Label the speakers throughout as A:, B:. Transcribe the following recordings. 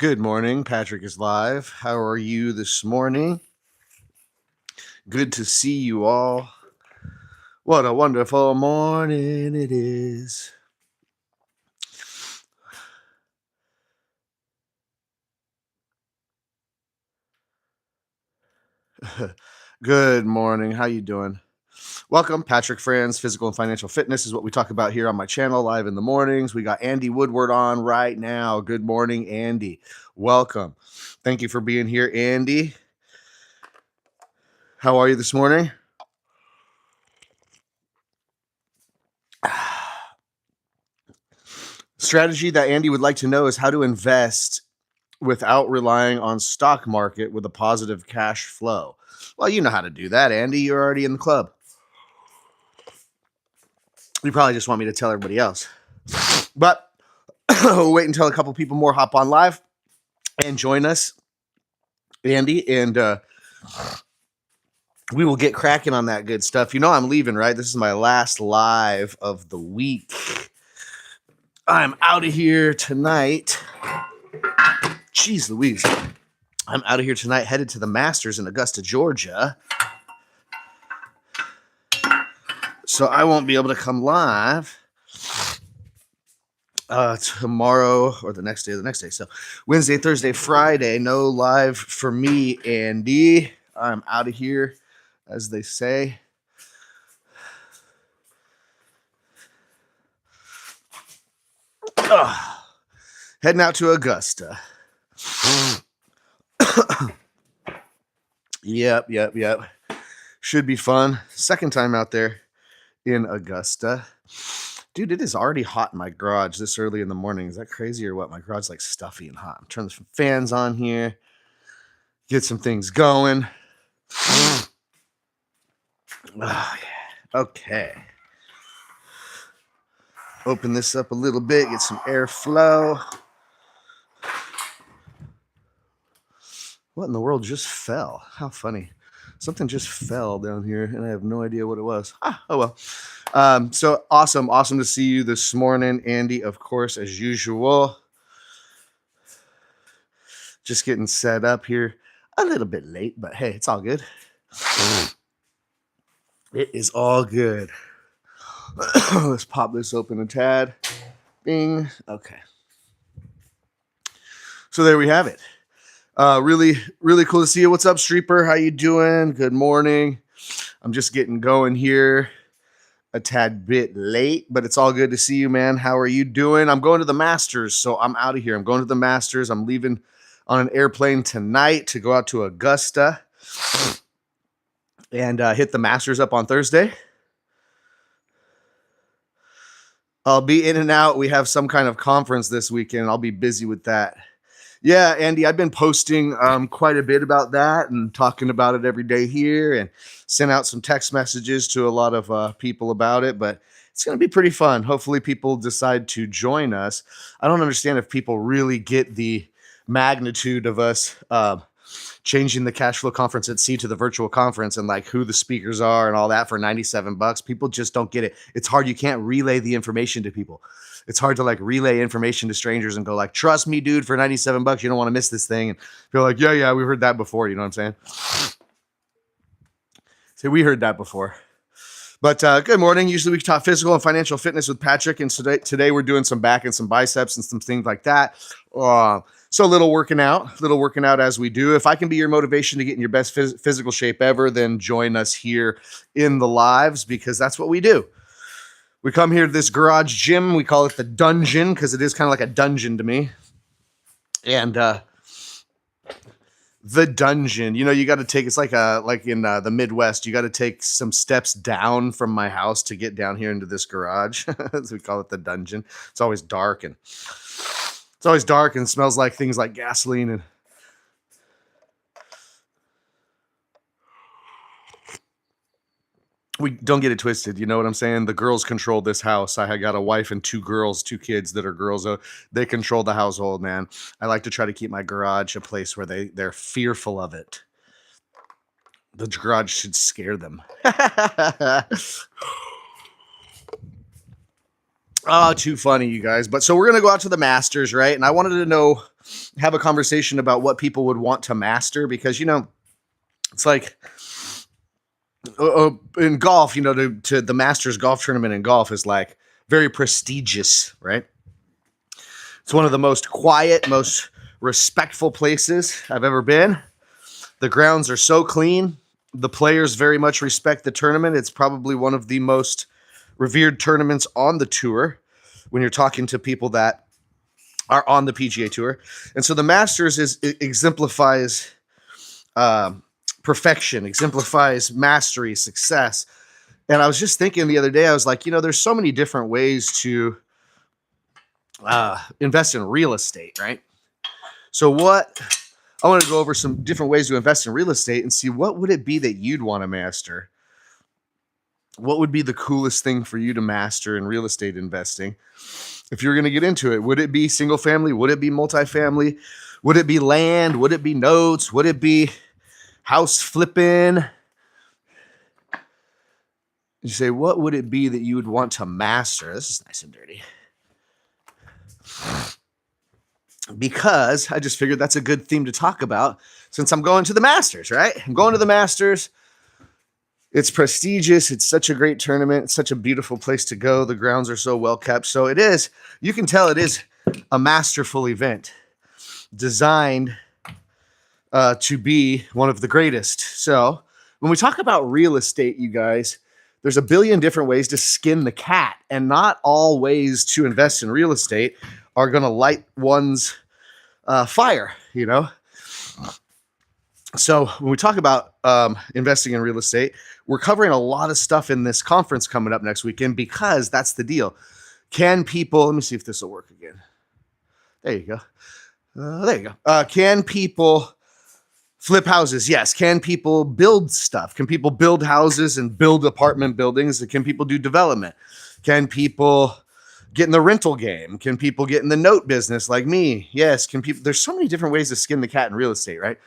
A: Good morning. Patrick is live. How are you this morning? Good to see you all. What a wonderful morning it is. Good morning. How you doing? Welcome, Patrick Franz. Physical and financial fitness is what we talk about here on my channel live in the mornings. We got Andy Woodward on right now. Good morning, Andy. Welcome. Thank you for being here, Andy. How are you this morning? Strategy that Andy would like to know is how to invest without relying on stock market with a positive cash flow. Well, you know how to do that, Andy. You're already in the club. You probably just want me to tell everybody else. But we'll wait until a couple people more hop on live and join us, Andy, and we will get cracking on that good stuff. You know I'm leaving, right? This is my last live of the week. I'm out of here tonight. Jeez Louise. I'm out of here tonight, headed to the Masters in Augusta, Georgia. So I won't be able to come live tomorrow or the next day. So Wednesday, Thursday, Friday, no live for me, Andy. I'm out of here, as they say. Heading out to Augusta. Yep. Should be fun. Second time out there in Augusta. Dude, it is already hot in my garage this early in the morning. Is that crazy or what? My garage is like stuffy and hot. I'm turning some fans on here. Get some things going. Oh, yeah. Okay. Open this up a little bit. Get some airflow. What in the world just fell? How funny. Something just fell down here, and I have no idea what it was. Oh, well. So awesome to see you this morning, Andy, of course, as usual. Just getting set up here. A little bit late, but hey, it's all good. It is all good. Let's pop this open a tad. Bing. Okay. So there we have it. Really cool to see you. What's up, Streeper? How you doing? Good morning. I'm just getting going here a tad bit late, but it's all good to see you, man. How are you doing? I'm going to the Masters, so I'm out of here. I'm going to the Masters. I'm leaving on an airplane tonight to go out to Augusta and hit the Masters up on Thursday. I'll be in and out. We have some kind of conference this weekend. I'll be busy with that. Yeah, Andy, I've been posting quite a bit about that and talking about it every day here and sent out some text messages to a lot of people about it, but it's going to be pretty fun. Hopefully people decide to join us. I don't understand if people really get the magnitude of us changing the cash flow conference at sea to the virtual conference and like who the speakers are and all that for $97. People just don't get it. It's hard. You can't relay the information to people. It's hard to like relay information to strangers and go like, trust me, dude, for $97, you don't want to miss this thing. And feel like, yeah, we heard that before. You know what I'm saying? So we heard that before. But good morning. Usually we talk physical and financial fitness with Patrick. And today we're doing some back and some biceps and some things like that. So a little working out as we do. If I can be your motivation to get in your best physical shape ever, then join us here in the lives because that's what we do. We come here to this garage gym. We call it the dungeon because it is kind of like a dungeon to me. And the dungeon, you got to take, it's like in the Midwest, you got to take some steps down from my house to get down here into this garage. So we call it the dungeon. It's always dark and smells like things like gasoline and we don't get it twisted. You know what I'm saying? The girls control this house. I got a wife and two kids that are girls. They control the household, man. I like to try to keep my garage a place where they're fearful of it. The garage should scare them. Oh, too funny, you guys. But so we're going to go out to the Masters, right? And I wanted to know have a conversation about what people would want to master, because, it's like in golf, to the Masters golf tournament in golf is like very prestigious, right? It's one of the most quiet, most respectful places I've ever been. The grounds are so clean. The players very much respect the tournament. It's probably one of the most revered tournaments on the tour when you're talking to people that are on the PGA Tour. And so the Masters exemplifies perfection, exemplifies mastery, success. And I was just thinking the other day, I was like, there's so many different ways to invest in real estate, right? So I want to go over some different ways to invest in real estate and see what would it be that you'd want to master. What would be the coolest thing for you to master in real estate investing? If you're going to get into it, would it be single family? Would it be multifamily? Would it be land? Would it be notes? Would it be house flipping? You say, what would it be that you would want to master? This is nice and dirty. Because I just figured that's a good theme to talk about since I'm going to the Masters, right? I'm going to the Masters. It's prestigious. It's such a great tournament. It's such a beautiful place to go. The grounds are so well kept. So it is, you can tell it is a masterful event designed to be one of the greatest. So when we talk about real estate, you guys, there's a billion different ways to skin the cat, and not all ways to invest in real estate are going to light one's fire, So when we talk about investing in real estate, we're covering a lot of stuff in this conference coming up next weekend, because that's the deal. Can people, let me see if this will work again. There you go. Can people flip houses? Yes. Can people build stuff? Can people build houses and build apartment buildings? Can people do development? Can people get in the rental game? Can people get in the note business like me? Yes. Can people? There's so many different ways to skin the cat in real estate, right?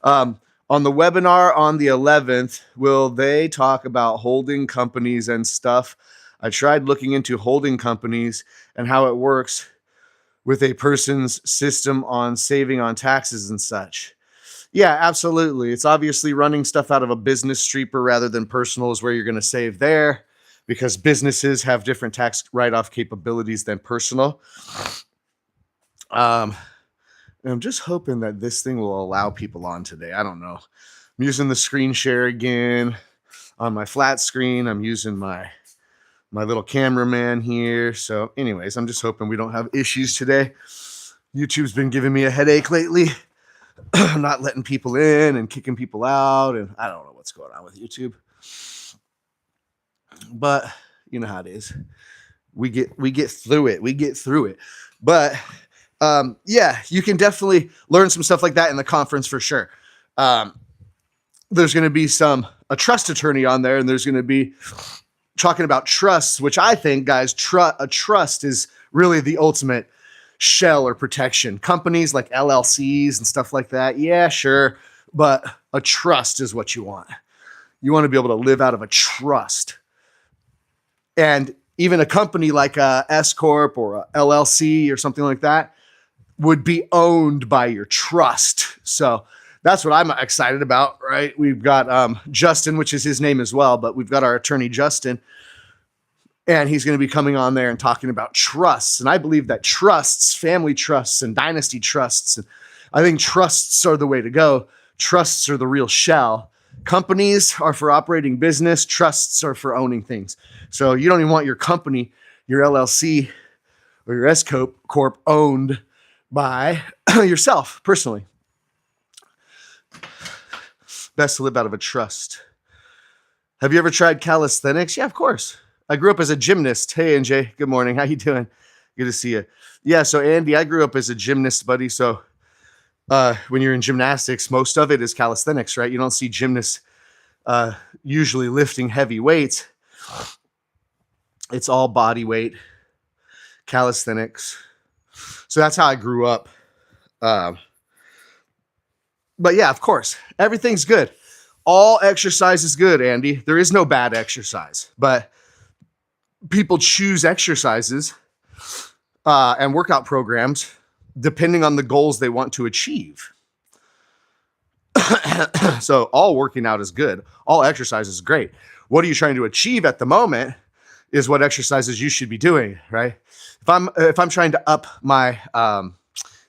A: On the webinar on the 11th, will they talk about holding companies and stuff? I tried looking into holding companies and how it works with a person's system on saving on taxes and such. Yeah, absolutely. It's obviously running stuff out of a business streaper rather than personal is where you're going to save there, because businesses have different tax write-off capabilities than personal. And I'm just hoping that this thing will allow people on today. I don't know. I'm using the screen share again on my flat screen. I'm using my little cameraman here. So anyways, I'm just hoping we don't have issues today. YouTube's been giving me a headache lately. Not letting people in and kicking people out. And I don't know what's going on with YouTube. But you know how it is. We get through it. We get through it. But yeah, you can definitely learn some stuff like that in the conference for sure. There's going to be a trust attorney on there, and there's going to be talking about trusts, which I think, guys, a trust is really the ultimate shell or protection. Companies like LLCs and stuff like that, yeah, sure, but a trust is what you want. You want to be able to live out of a trust. And even a company like a S Corp or a LLC or something like that would be owned by your trust. So that's what I'm excited about, right? We've got Justin, which is his name as well, but we've got our attorney, Justin, and he's going to be coming on there and talking about trusts. And I believe that trusts, family trusts and dynasty trusts, and I think trusts are the way to go. Trusts are the real shell. Companies are for operating business. Trusts are for owning things. So you don't even want your company, your LLC or your S Corp owned by yourself personally. Best to live out of a trust. Have you ever tried calisthenics? Yeah, of course. I grew up as a gymnast. Hey, NJ, good morning. How you doing? Good to see you. Yeah, so Andy, I grew up as a gymnast, buddy. So when you're in gymnastics, most of it is calisthenics, right? You don't see gymnasts usually lifting heavy weights. It's all body weight, calisthenics. So that's how I grew up. But yeah, of course, everything's good. All exercise is good, Andy. There is no bad exercise, but people choose exercises and workout programs depending on the goals they want to achieve. So all working out is good. All exercise is great. What are you trying to achieve at the moment is what exercises you should be doing, right? If I'm trying to up my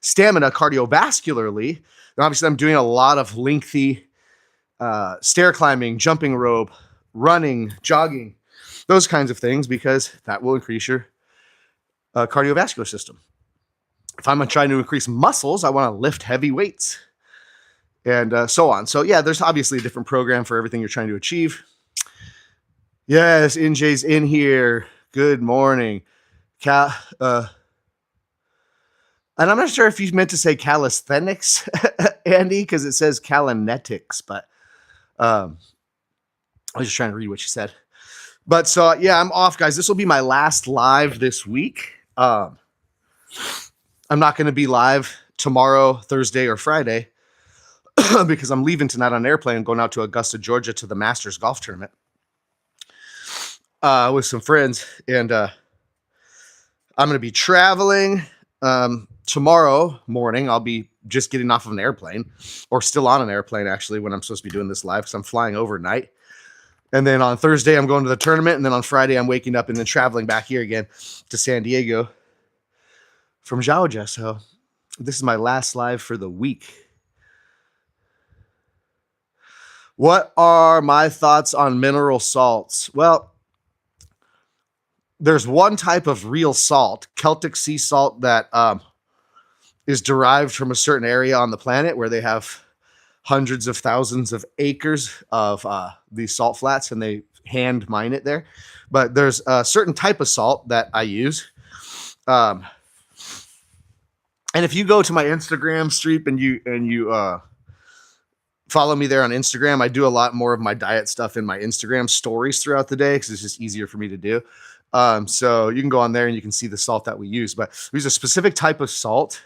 A: stamina cardiovascularly, then obviously I'm doing a lot of lengthy stair climbing, jumping rope, running, jogging, those kinds of things, because that will increase your cardiovascular system. If I'm trying to increase muscles, I want to lift heavy weights and so on. So yeah, there's obviously a different program for everything you're trying to achieve. Yes, NJ's in here. Good morning. And I'm not sure if you meant to say calisthenics, Andy, because it says calinetics, but I was just trying to read what you said. But so, yeah, I'm off, guys. This will be my last live this week. I'm not going to be live tomorrow, Thursday, or Friday because I'm leaving tonight on an airplane, going out to Augusta, Georgia to the Masters golf tournament with some friends. And I'm going to be traveling tomorrow morning. I'll be just getting off of an airplane, or still on an airplane, actually, when I'm supposed to be doing this live, because I'm flying overnight. And then on Thursday, I'm going to the tournament. And then on Friday, I'm waking up and then traveling back here again to San Diego from Georgia. So this is my last live for the week. What are my thoughts on mineral salts? Well, there's one type of real salt, Celtic sea salt, that is derived from a certain area on the planet where they have hundreds of thousands of acres of these salt flats, and they hand mine it there. But there's a certain type of salt that I use. And if you go to my Instagram stream and you follow me there on Instagram, I do a lot more of my diet stuff in my Instagram stories throughout the day because it's just easier for me to do. So you can go on there and you can see the salt that we use. But we use a specific type of salt.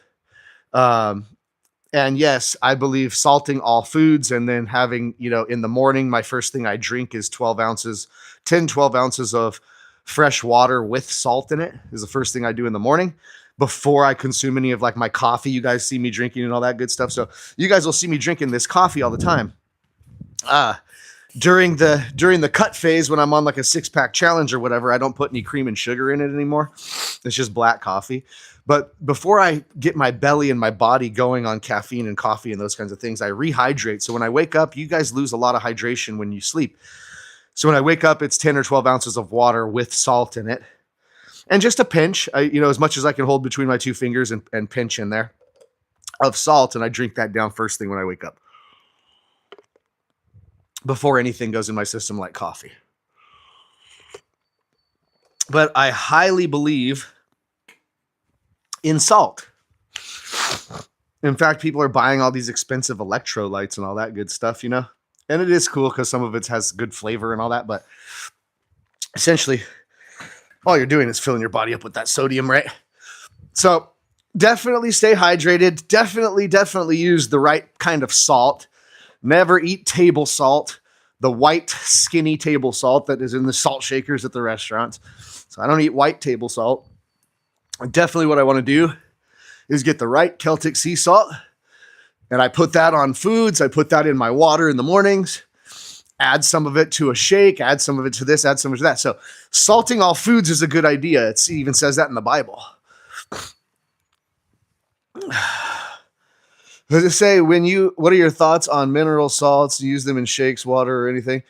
A: And yes, I believe salting all foods, and then having, in the morning, my first thing I drink is 12 ounces of fresh water with salt in it is the first thing I do in the morning before I consume any of like my coffee. You guys see me drinking and all that good stuff. So you guys will see me drinking this coffee all the time. During the cut phase, when I'm on like a 6-pack challenge or whatever, I don't put any cream and sugar in it anymore. It's just black coffee. But before I get my belly and my body going on caffeine and coffee and those kinds of things, I rehydrate. So when I wake up, you guys lose a lot of hydration when you sleep. So when I wake up, it's 10 or 12 ounces of water with salt in it. And just a pinch, as much as I can hold between my two fingers and pinch in there of salt. And I drink that down first thing when I wake up, before anything goes in my system like coffee. But I highly believe in salt. In fact, people are buying all these expensive electrolytes and all that good stuff, And it is cool because some of it has good flavor and all that. But essentially, all you're doing is filling your body up with that sodium, right? So definitely stay hydrated. Definitely use the right kind of salt. Never eat table salt, the white skinny table salt that is in the salt shakers at the restaurants. So I don't eat white table salt. Definitely what I want to do is get the right Celtic sea salt, and I put that on foods. I put that in my water in the mornings, add some of it to a shake, add some of it to this, add some of it to that. So salting all foods is a good idea. It even says that in the Bible. Does it say what are your thoughts on mineral salts? Use them in shakes, water, or anything?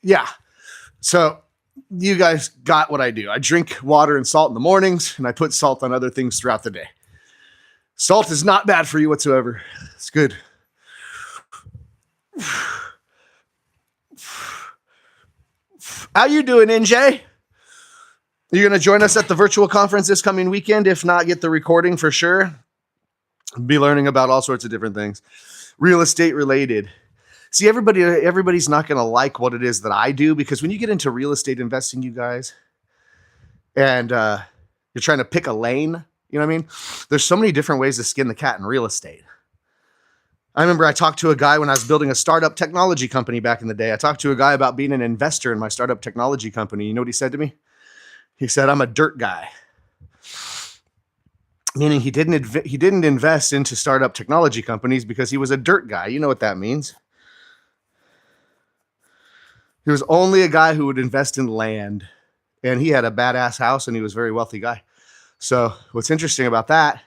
A: Yeah. So you guys got what I do. I drink water and salt in the mornings, and I put salt on other things throughout the day. Salt is not bad for you whatsoever. It's good. How you doing, NJ? You're going to join us at the virtual conference this coming weekend? If not, get the recording for sure. Be learning about all sorts of different things. Real estate related. See, everybody's not going to like what it is that I do, because when you get into real estate investing, you guys, and you're trying to pick a lane, you know what I mean? There's so many different ways to skin the cat in real estate. I remember I talked to a guy when I was building a startup technology company back in the day. I talked to a guy about being an investor in my startup technology company. You know what he said to me? He said, "I'm a dirt guy." meaning he didn't invest into startup technology companies because he was a dirt guy. You know what that means. He was only a guy who would invest in land, and he had a badass house, and he was a very wealthy guy. So what's interesting about that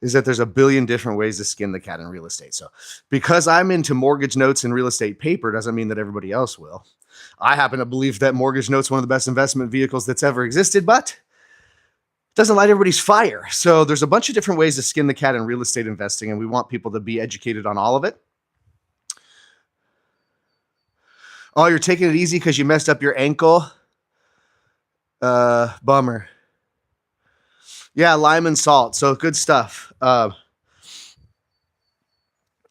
A: is that there's a billion different ways to skin the cat in real estate. So because I'm into mortgage notes and real estate paper doesn't mean that everybody else will. I happen to believe that mortgage notes one of the best investment vehicles that's ever existed, but it doesn't light everybody's fire. So there's a bunch of different ways to skin the cat in real estate investing, and we want people to be educated on all of it. Oh, you're taking it easy because you messed up your ankle? Bummer. Yeah, lime and salt. So good stuff. Yeah,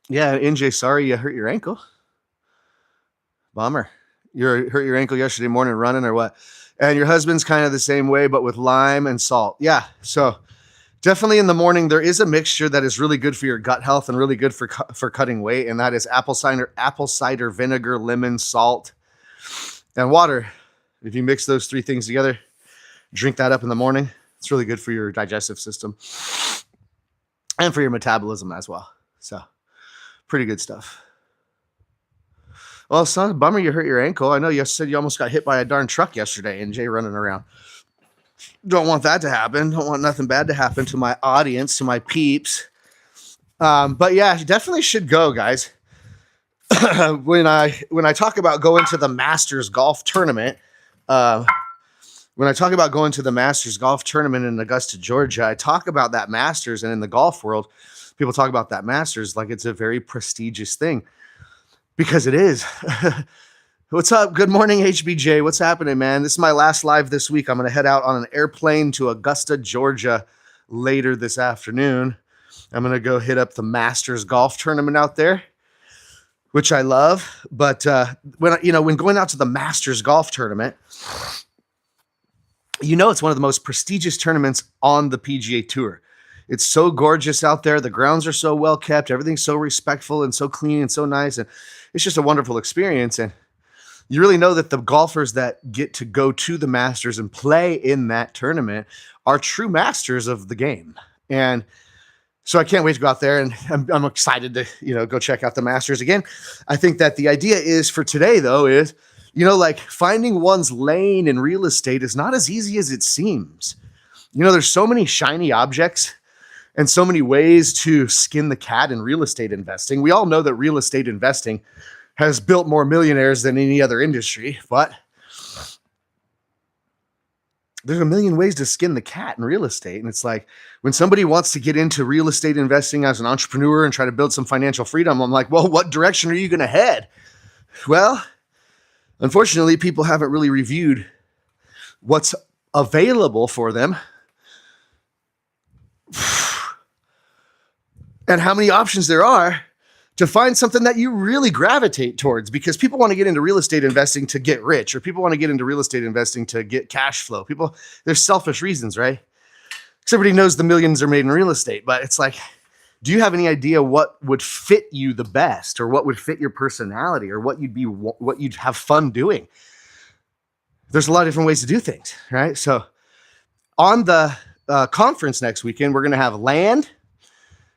A: NJ, sorry you hurt your ankle. Bummer. You hurt your ankle yesterday morning running or what? And your husband's kind of the same way, but with lime and salt. Yeah, so definitely in the morning, there is a mixture that is really good for your gut health and really good for cutting weight, and that is apple cider vinegar, lemon, salt, and water. If you mix those three things together, drink that up in the morning. It's really good for your digestive system and for your metabolism as well. So pretty good stuff. Well, son, bummer you hurt your ankle. I know you said you almost got hit by a darn truck yesterday and Jay running around. Don't want that to happen. Don't want nothing bad to happen to my audience, to my peeps. But yeah, you definitely should go, guys. When I talk about going to the Masters golf tournament, when I talk about going to the Masters golf tournament in Augusta, Georgia, I talk about that Masters, and in the golf world, people talk about that Masters like it's a very prestigious thing, because it is. What's up? Good morning, HBJ. What's happening, man? This is my last live this week. I'm going to head out on an airplane to Augusta, Georgia later this afternoon. I'm going to go hit up the Masters golf tournament out there, which I love. But when going out to the Masters golf tournament, it's one of the most prestigious tournaments on the PGA Tour. It's so gorgeous out there. The grounds are so well kept. Everything's so respectful and so clean and so nice. And it's just a wonderful experience. And you really know that the golfers that get to go to the Masters and play in that tournament are true masters of the game. And so I can't wait to go out there, and I'm excited to, go check out the Masters again. I think that the idea is for today, though, is, finding one's lane in real estate is not as easy as it seems. There's so many shiny objects and so many ways to skin the cat in real estate investing. We all know that real estate investing has built more millionaires than any other industry, but there's a million ways to skin the cat in real estate. And it's like, when somebody wants to get into real estate investing as an entrepreneur and try to build some financial freedom, I'm like, well, what direction are you going to head? Well, unfortunately, people haven't really reviewed what's available for them and how many options there are to find something that you really gravitate towards, because people want to get into real estate investing to get rich, or people want to get into real estate investing to get cash flow. There's selfish reasons, right? Because everybody knows the millions are made in real estate, but it's like, do you have any idea what would fit you the best, or what would fit your personality, or what you'd have fun doing? There's a lot of different ways to do things, right? So on the conference next weekend, we're going to have land,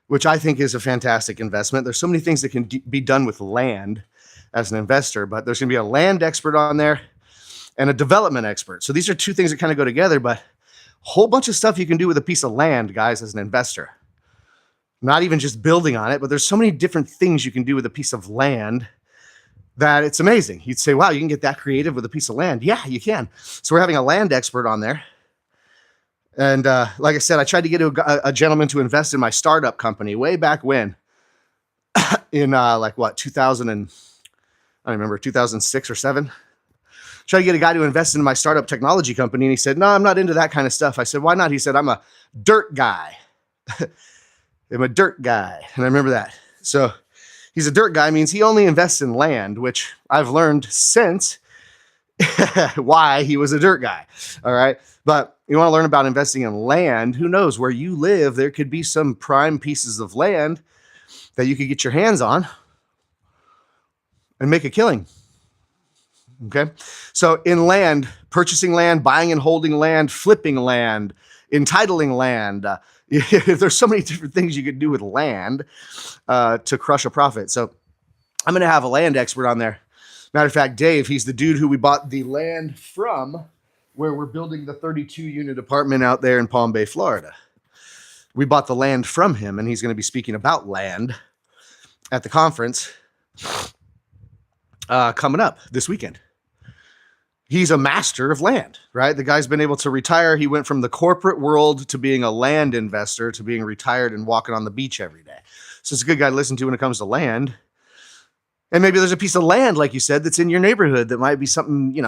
A: which I think is a fantastic investment. There's so many things that can be done with land as an investor, but there's going to be a land expert on there and a development expert. So these are two things that kind of go together, but a whole bunch of stuff you can do with a piece of land, guys, as an investor. Not even just building on it, but there's so many different things you can do with a piece of land that it's amazing. You'd say, wow, you can get that creative with a piece of land. Yeah, you can. So we're having a land expert on there. And like I said, I tried to get a gentleman to invest in my startup company way back when, in 2000 and I don't remember, 2006 or 7. Tried to get a guy to invest in my startup technology company, and he said, no, I'm not into that kind of stuff. I said, why not? He said, I'm a dirt guy. I'm a dirt guy. And I remember that. So he's a dirt guy means he only invests in land, which I've learned since why he was a dirt guy. All right. But you want to learn about investing in land, who knows, where you live, there could be some prime pieces of land that you could get your hands on and make a killing. Okay. So in land, purchasing land, buying and holding land, flipping land entitling land. There's so many different things you could do with land to crush a profit. So I'm going to have a land expert on there. Matter of fact, Dave, he's the dude who we bought the land from, where we're building the 32-unit apartment out there in Palm Bay, Florida. We bought the land from him, and he's going to be speaking about land at the conference coming up this weekend. He's a master of land, right? The guy's been able to retire. He went from the corporate world to being a land investor to being retired and walking on the beach every day. So it's a good guy to listen to when it comes to land. And maybe there's a piece of land, like you said, that's in your neighborhood that might be something, you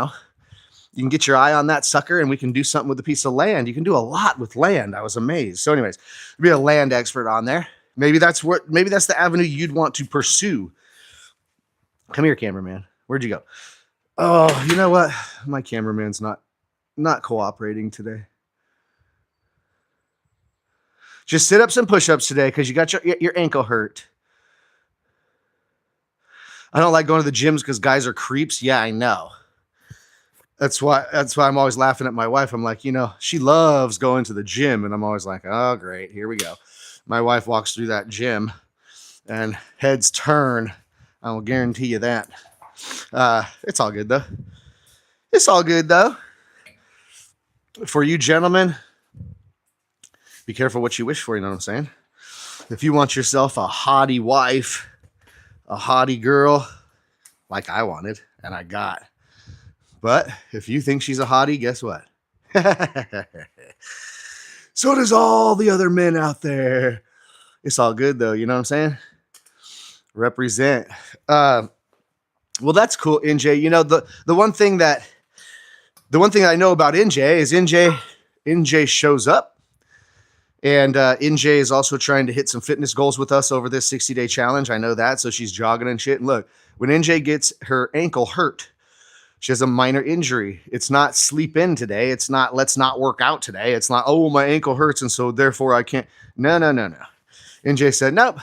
A: can get your eye on that sucker and we can do something with a piece of land. You can do a lot with land. I was amazed. So anyways, be a land expert on there. Maybe that's the avenue you'd want to pursue. Come here, cameraman. Where'd you go? Oh, you know what? My cameraman's not cooperating today. Just sit-ups and push-ups today because you got your ankle hurt. I don't like going to the gyms because guys are creeps. Yeah, I know. That's why I'm always laughing at my wife. I'm like, she loves going to the gym. And I'm always like, oh, great. Here we go. My wife walks through that gym and heads turn. I will guarantee you that. It's all good, though. It's all good, though. For you gentlemen, be careful what you wish for. You know what I'm saying? If you want yourself a hottie wife, a hottie girl, like I wanted and I got. But if you think she's a hottie, guess what? So does all the other men out there. It's all good though. You know what I'm saying? Represent. Well, that's cool, NJ. The one thing I know about NJ is NJ shows up. And NJ is also trying to hit some fitness goals with us over this 60-day challenge. I know that. So she's jogging and shit. And look, when NJ gets her ankle hurt, she has a minor injury. It's not sleep in today. It's not let's not work out today. It's not, oh, my ankle hurts and so therefore I can't. No. NJ said, nope.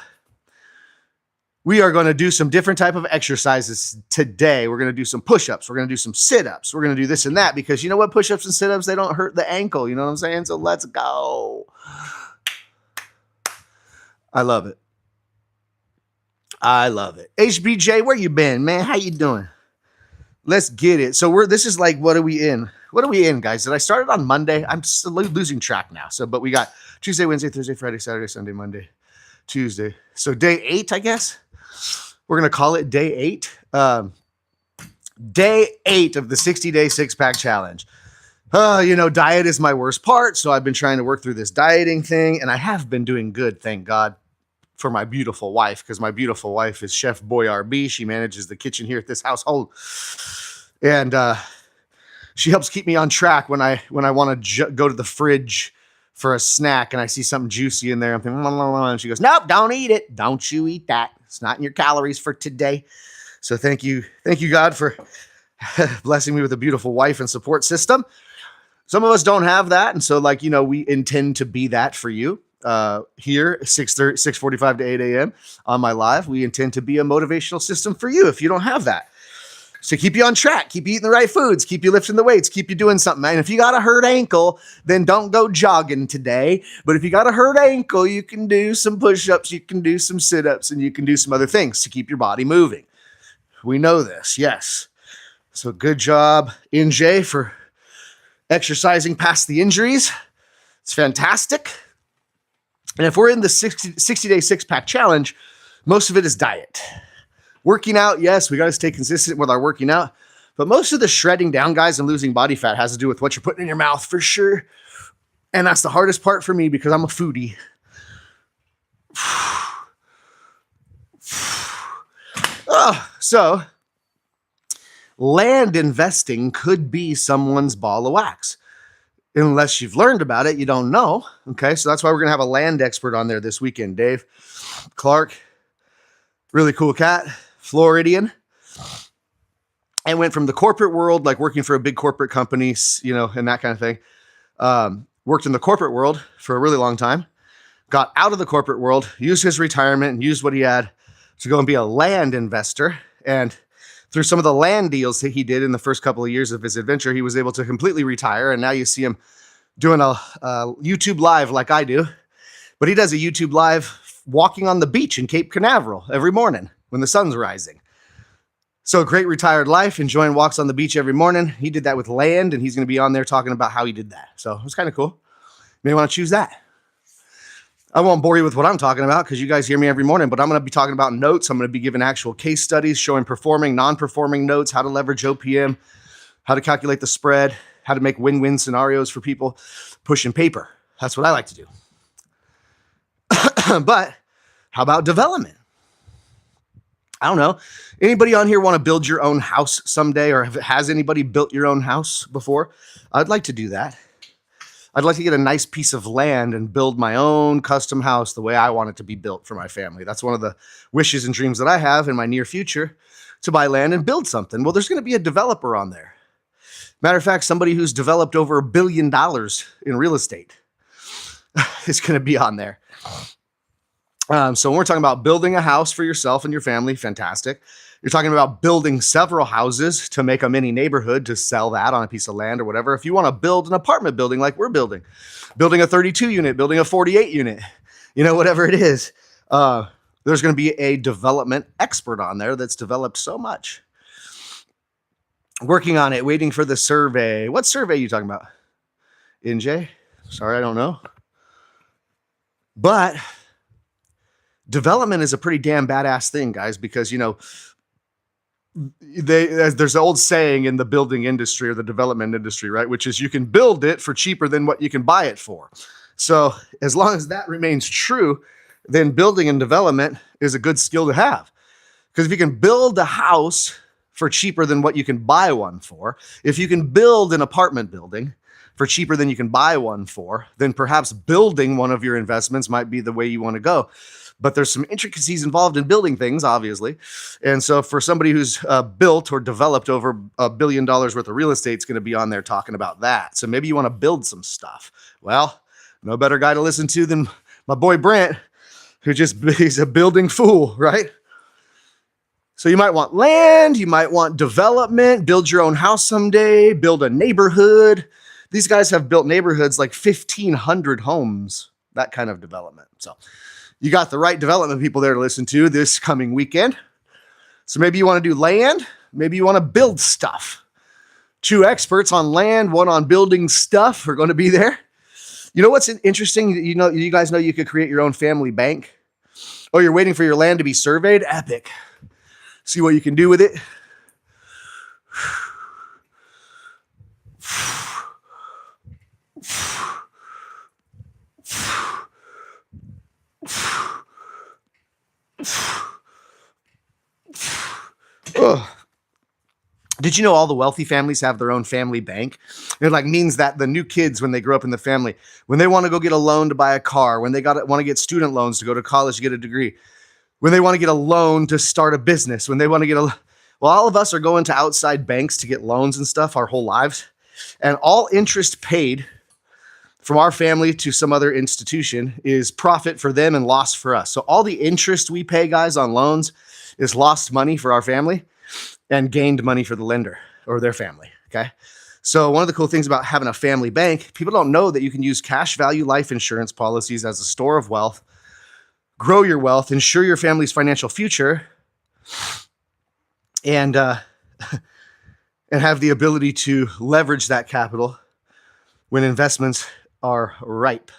A: We are going to do some different type of exercises today. We're going to do some push-ups. We're going to do some sit-ups. We're going to do this and that because you know what? Push-ups and sit-ups, they don't hurt the ankle. You know what I'm saying? So let's go. I love it. HBJ, where you been, man? How you doing? Let's get it. So this is like, what are we in? What are we in, guys? Did I start it on Monday? I'm still losing track now. So, but we got Tuesday, Wednesday, Thursday, Friday, Saturday, Sunday, Monday, Tuesday. So day 8, I guess. We're going to call it day 8. Day 8 of the 60-day six-pack challenge. Diet is my worst part. So I've been trying to work through this dieting thing and I have been doing good. Thank God for my beautiful wife, because my beautiful wife is Chef Boy RB. She manages the kitchen here at this household. And she helps keep me on track when I want to go to the fridge for a snack and I see something juicy in there. I'm thinking, and she goes, nope, don't eat it. Don't you eat that. It's not in your calories for today. So thank you. Thank you, God, for blessing me with a beautiful wife and support system. Some of us don't have that. And so we intend to be that for you here, 6:45 to 8 a.m. on my live. We intend to be a motivational system for you if you don't have that. So keep you on track, keep you eating the right foods, keep you lifting the weights, keep you doing something. And if you got a hurt ankle, then don't go jogging today. But if you got a hurt ankle, you can do some push-ups, you can do some sit-ups, and you can do some other things to keep your body moving. We know this, yes. So good job, NJ, for exercising past the injuries. It's fantastic. And if we're in the 60-day six-pack challenge, most of it is diet. Working out, yes, we got to stay consistent with our working out. But most of the shredding down, guys, and losing body fat has to do with what you're putting in your mouth for sure. And that's the hardest part for me because I'm a foodie. So land investing could be someone's ball of wax. Unless you've learned about it, you don't know. Okay, so that's why we're going to have a land expert on there this weekend. Dave Clark, really cool cat, Floridian. And went from the corporate world, like working for a big corporate company, and that kind of thing. Worked in the corporate world for a really long time. Got out of the corporate world, used his retirement and used what he had to go and be a land investor. And through some of the land deals that he did in the first couple of years of his adventure, he was able to completely retire. And now you see him doing a YouTube live like I do, but he does a YouTube live walking on the beach in Cape Canaveral every morning when the sun's rising. So a great retired life, enjoying walks on the beach every morning. He did that with land, and he's going to be on there talking about how he did that. So it was kind of cool. You may want to choose that. I won't bore you with what I'm talking about because you guys hear me every morning, but I'm going to be talking about notes. I'm going to be giving actual case studies showing performing, non-performing notes, how to leverage OPM, how to calculate the spread, how to make win-win scenarios for people pushing paper. That's what I like to do. But how about development? I don't know. Anybody on here want to build your own house someday, or has anybody built your own house before? I'd like to do that. I'd like to get a nice piece of land and build my own custom house the way I want it to be built for my family. That's one of the wishes and dreams that I have in my near future, to buy land and build something. Well, there's going to be a developer on there. Matter of fact, somebody who's developed over $1 billion in real estate is going to be on there. So when we're talking about building a house for yourself and your family, fantastic. You're talking about building several houses to make a mini neighborhood to sell that on a piece of land or whatever. If you want to build an apartment building like we're building a 32 unit, building a 48 unit, whatever it is, there's going to be a development expert on there that's developed so much. Working on it, waiting for the survey. What survey are you talking about? NJ? Sorry, I don't know. But development is a pretty damn badass thing, guys, because, there's an old saying in the building industry or the development industry, right? Which is you can build it for cheaper than what you can buy it for. So as long as that remains true, then building and development is a good skill to have. Because if you can build a house for cheaper than what you can buy one for, if you can build an apartment building for cheaper than you can buy one for, then perhaps building one of your investments might be the way you want to go. But there's some intricacies involved in building things, obviously. And so for somebody who's built or developed over $1 billion worth of real estate, it's going to be on there talking about that. So maybe you want to build some stuff. Well, no better guy to listen to than my boy Brent, he's a building fool, right? So you might want land, you might want development, build your own house someday, build a neighborhood. These guys have built neighborhoods like 1,500 homes, that kind of development. So you got the right development people there to listen to this coming weekend. So maybe you want to do land, maybe you want to build stuff. 2 experts on land, 1 on building stuff are going to be there. You know what's interesting? You guys know you could create your own family bank. Oh, you're waiting for your land to be surveyed? Epic. See what you can do with it. Ugh. Did you know all the wealthy families have their own family bank? It means that the new kids, when they grow up in the family, when they want to go get a loan to buy a car, when they want to get student loans to go to college to get a degree, when they want to get a loan to start a business, when they want to get all of us are going to outside banks to get loans and stuff our whole lives. And all interest paid from our family to some other institution is profit for them and loss for us. So all the interest we pay, guys, on loans is lost money for our family and gained money for the lender or their family, okay? So one of the cool things about having a family bank, people don't know that you can use cash value life insurance policies as a store of wealth, grow your wealth, ensure your family's financial future, and have the ability to leverage that capital when investments are ripe.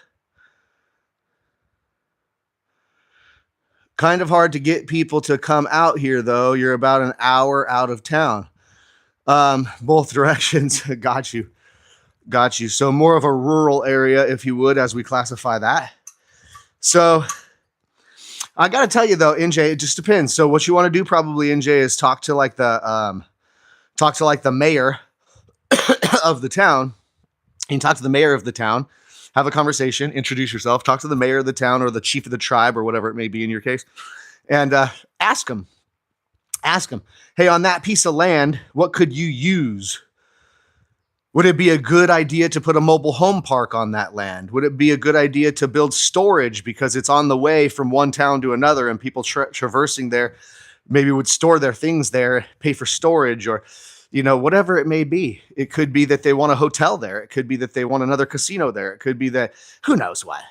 A: Kind of hard to get people to come out here, though. You're about an hour out of town. Both directions. Got you. So more of a rural area, if you would, as we classify that. So I got to tell you, though, NJ, it just depends. So what you want to do probably, NJ, is talk to the mayor of the town. You can talk to the mayor of the town, have a conversation, introduce yourself, talk to the mayor of the town or the chief of the tribe or whatever it may be in your case, and ask them, hey, on that piece of land, what could you use? Would it be a good idea to put a mobile home park on that land? Would it be a good idea to build storage because it's on the way from one town to another and people traversing there maybe would store their things there, pay for storage? Or, whatever it may be. It could be that they want a hotel there. It could be that they want another casino there. It could be that who knows what.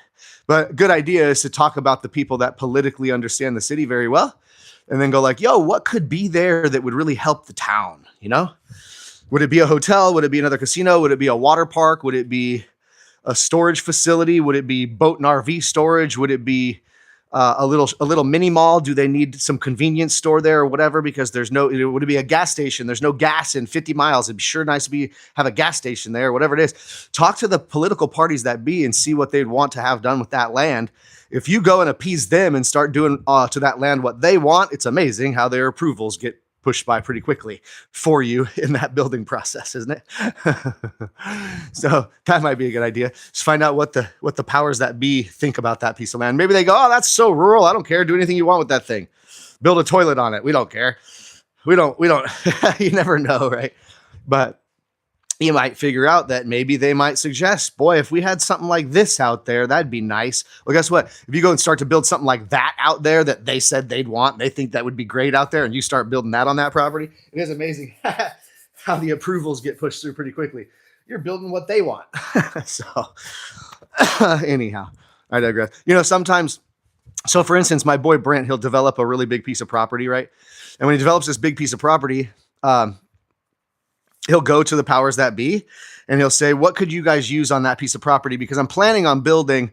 A: But good idea is to talk about the people that politically understand the city very well and then go like, yo, what could be there that would really help the town? Would it be a hotel? Would it be another casino? Would it be a water park? Would it be a storage facility? Would it be boat and RV storage? Would it be a little mini mall? Do they need some convenience store there or whatever? Because would it be a gas station? There's no gas in 50 miles. It'd be sure nice to have a gas station there, whatever it is. Talk to the political parties that be and see what they'd want to have done with that land. If you go and appease them and start doing to that land what they want, it's amazing how their approvals get pushed by pretty quickly for you in that building process, isn't it? So that might be a good idea. Just find out what the powers that be think about that piece of land. Maybe they go, oh, that's so rural. I don't care. Do anything you want with that thing. Build a toilet on it. We don't care. We don't, you never know, right? But you might figure out that maybe they might suggest, boy, if we had something like this out there, that'd be nice. Well, guess what? If you go and start to build something like that out there that they said they'd want, they think that would be great out there, and you start building that on that property, it is amazing how the approvals get pushed through pretty quickly. You're building what they want. So anyhow, I digress. Sometimes, so for instance, my boy Brent, he'll develop a really big piece of property, right? And when he develops this big piece of property, he'll go to the powers that be and he'll say, what could you guys use on that piece of property? Because I'm planning on building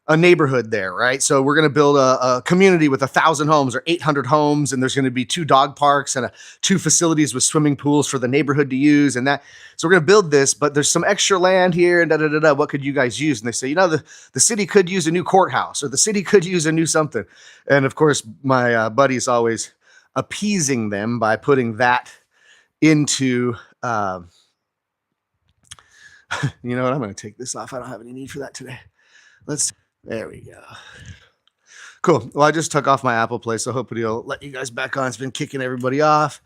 A: a neighborhood there, right? So we're going to build a community with 1,000 homes or 800 homes. And there's going to be 2 dog parks and 2 facilities with swimming pools for the neighborhood to use. And that, so we're going to build this, but there's some extra land here and what could you guys use? And they say, the city could use a new courthouse, or the city could use a new something. And of course, my buddy's always appeasing them by putting that into, you know what? I'm going to take this off. I don't have any need for that today. There we go. Cool. Well, I just took off my Apple Play, so hopefully it'll let you guys back on. It's been kicking everybody off.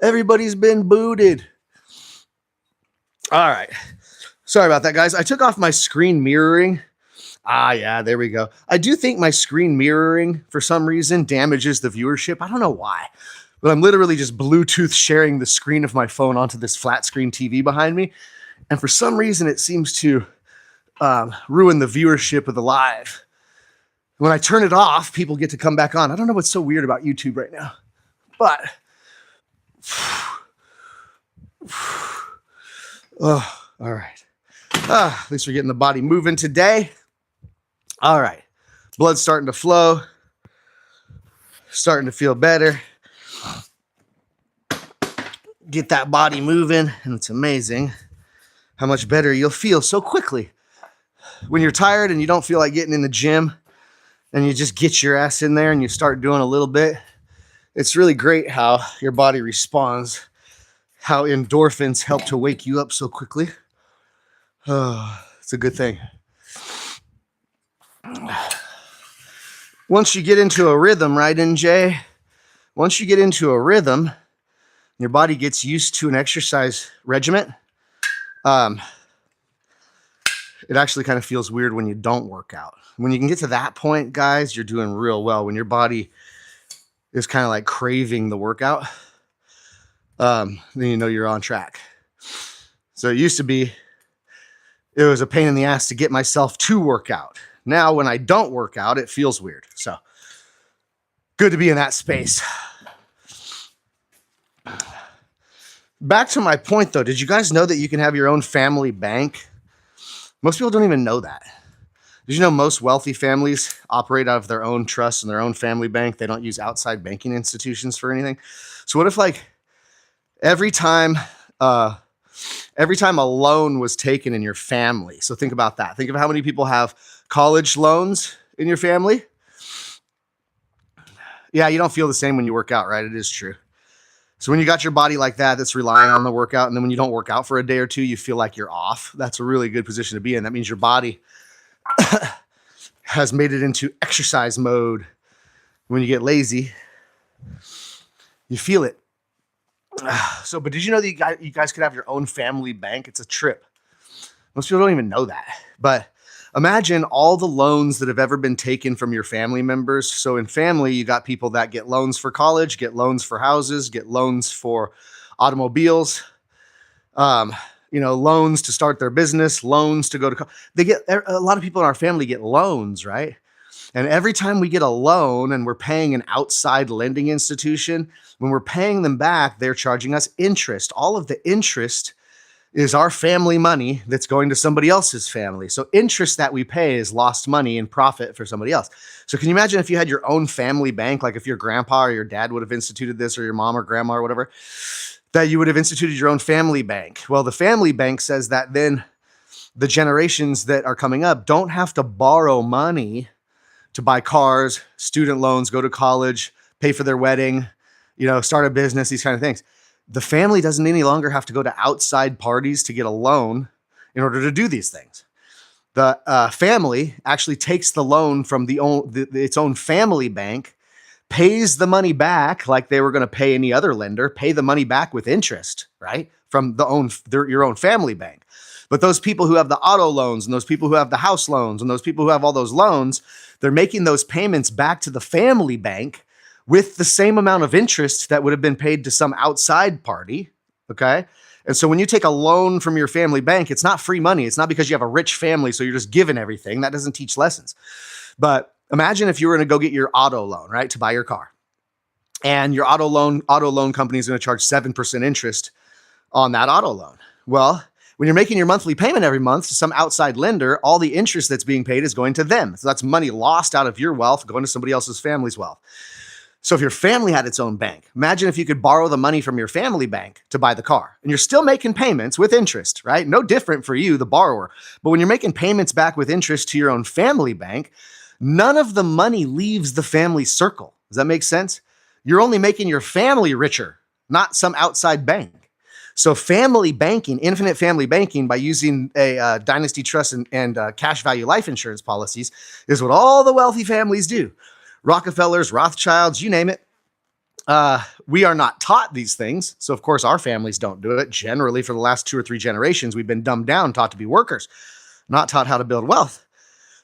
A: Everybody's been booted. All right. Sorry about that, guys. I took off my screen mirroring. Yeah, there we go. I do think my screen mirroring, for some reason, damages the viewership. I don't know why. But I'm literally just Bluetooth sharing the screen of my phone onto this flat screen TV behind me. And for some reason, it seems to ruin the viewership of the live. When I turn it off, people get to come back on. I don't know what's so weird about YouTube right now. But, oh, all right. At least we're getting the body moving today. All right. Blood's starting to flow. Starting to feel better. Get that body moving, and it's amazing how much better you'll feel so quickly. When you're tired and you don't feel like getting in the gym and you just get your ass in there and you start doing a little bit, it's really great how your body responds, how endorphins help to wake you up so quickly. Oh, it's a good thing. Once you get into a rhythm, right, NJ? Once you get into a rhythm, your body gets used to an exercise regimen. It actually kind of feels weird when you don't work out. When you can get to that point, guys, you're doing real well. When your body is kind of like craving the workout, then you know you're on track. So it used to be, it was a pain in the ass to get myself to work out. Now, when I don't work out, it feels weird. So good to be in that space. Back to my point, though. Did you guys know that you can have your own family bank? Most people don't even know that. Did you know most wealthy families operate out of their own trust and their own family bank? They don't use outside banking institutions for anything. So what if, like, every time a loan was taken in your family? So think about that. Think of how many people have college loans in your family. Yeah, you don't feel the same when you work out, right? It is true. So when you got your body like that, that's relying on the workout, and then when you don't work out for a day or two, you feel like you're off. That's a really good position to be in. That means your body has made it into exercise mode. When you get lazy, you feel it. So, but did you know that you guys could have your own family bank? It's a trip. Most people don't even know that. But imagine all the loans that have ever been taken from your family members. So in family, you got people that get loans for college, get loans for houses, get loans for automobiles. um, loans to start their business, loans to go to they get a lot of people in our family get loans, right? And every time we get a loan and we're paying an outside lending institution, when we're paying them back, they're charging us interest. All of the interest is our family money that's going to somebody else's family. So interest that we pay is lost money and profit for somebody else. So can you imagine if you had your own family bank, like if your grandpa or your dad would have instituted this, or your mom or grandma or whatever, that you would have instituted your own family bank? Well, the family bank says that then the generations that are coming up don't have to borrow money to buy cars, student loans, go to college, pay for their wedding, start a business, these kind of things. The family doesn't any longer have to go to outside parties to get a loan in order to do these things. The family actually takes the loan from its own family bank, pays the money back like they were going to pay any other lender, pay the money back with interest, right? From your own family bank. But those people who have the auto loans, and those people who have the house loans, and those people who have all those loans, they're making those payments back to the family bank with the same amount of interest that would have been paid to some outside party, okay? And so when you take a loan from your family bank, it's not free money. It's not because you have a rich family, so you're just given everything. That doesn't teach lessons. But imagine if you were going to go get your auto loan, right, to buy your car. And your auto loan company is going to charge 7% interest on that auto loan. Well, when you're making your monthly payment every month to some outside lender, all the interest that's being paid is going to them. So that's money lost out of your wealth going to somebody else's family's wealth. So if your family had its own bank, imagine if you could borrow the money from your family bank to buy the car, and you're still making payments with interest, right? No different for you, the borrower. But when you're making payments back with interest to your own family bank, none of the money leaves the family circle. Does that make sense? You're only making your family richer, not some outside bank. So family banking, infinite family banking, by using a dynasty trust and cash value life insurance policies, is what all the wealthy families do. Rockefellers, Rothschilds, you name it. We are not taught these things. So, of course, our families don't do it. Generally, for the last 2 or 3 generations, we've been dumbed down, taught to be workers, not taught how to build wealth.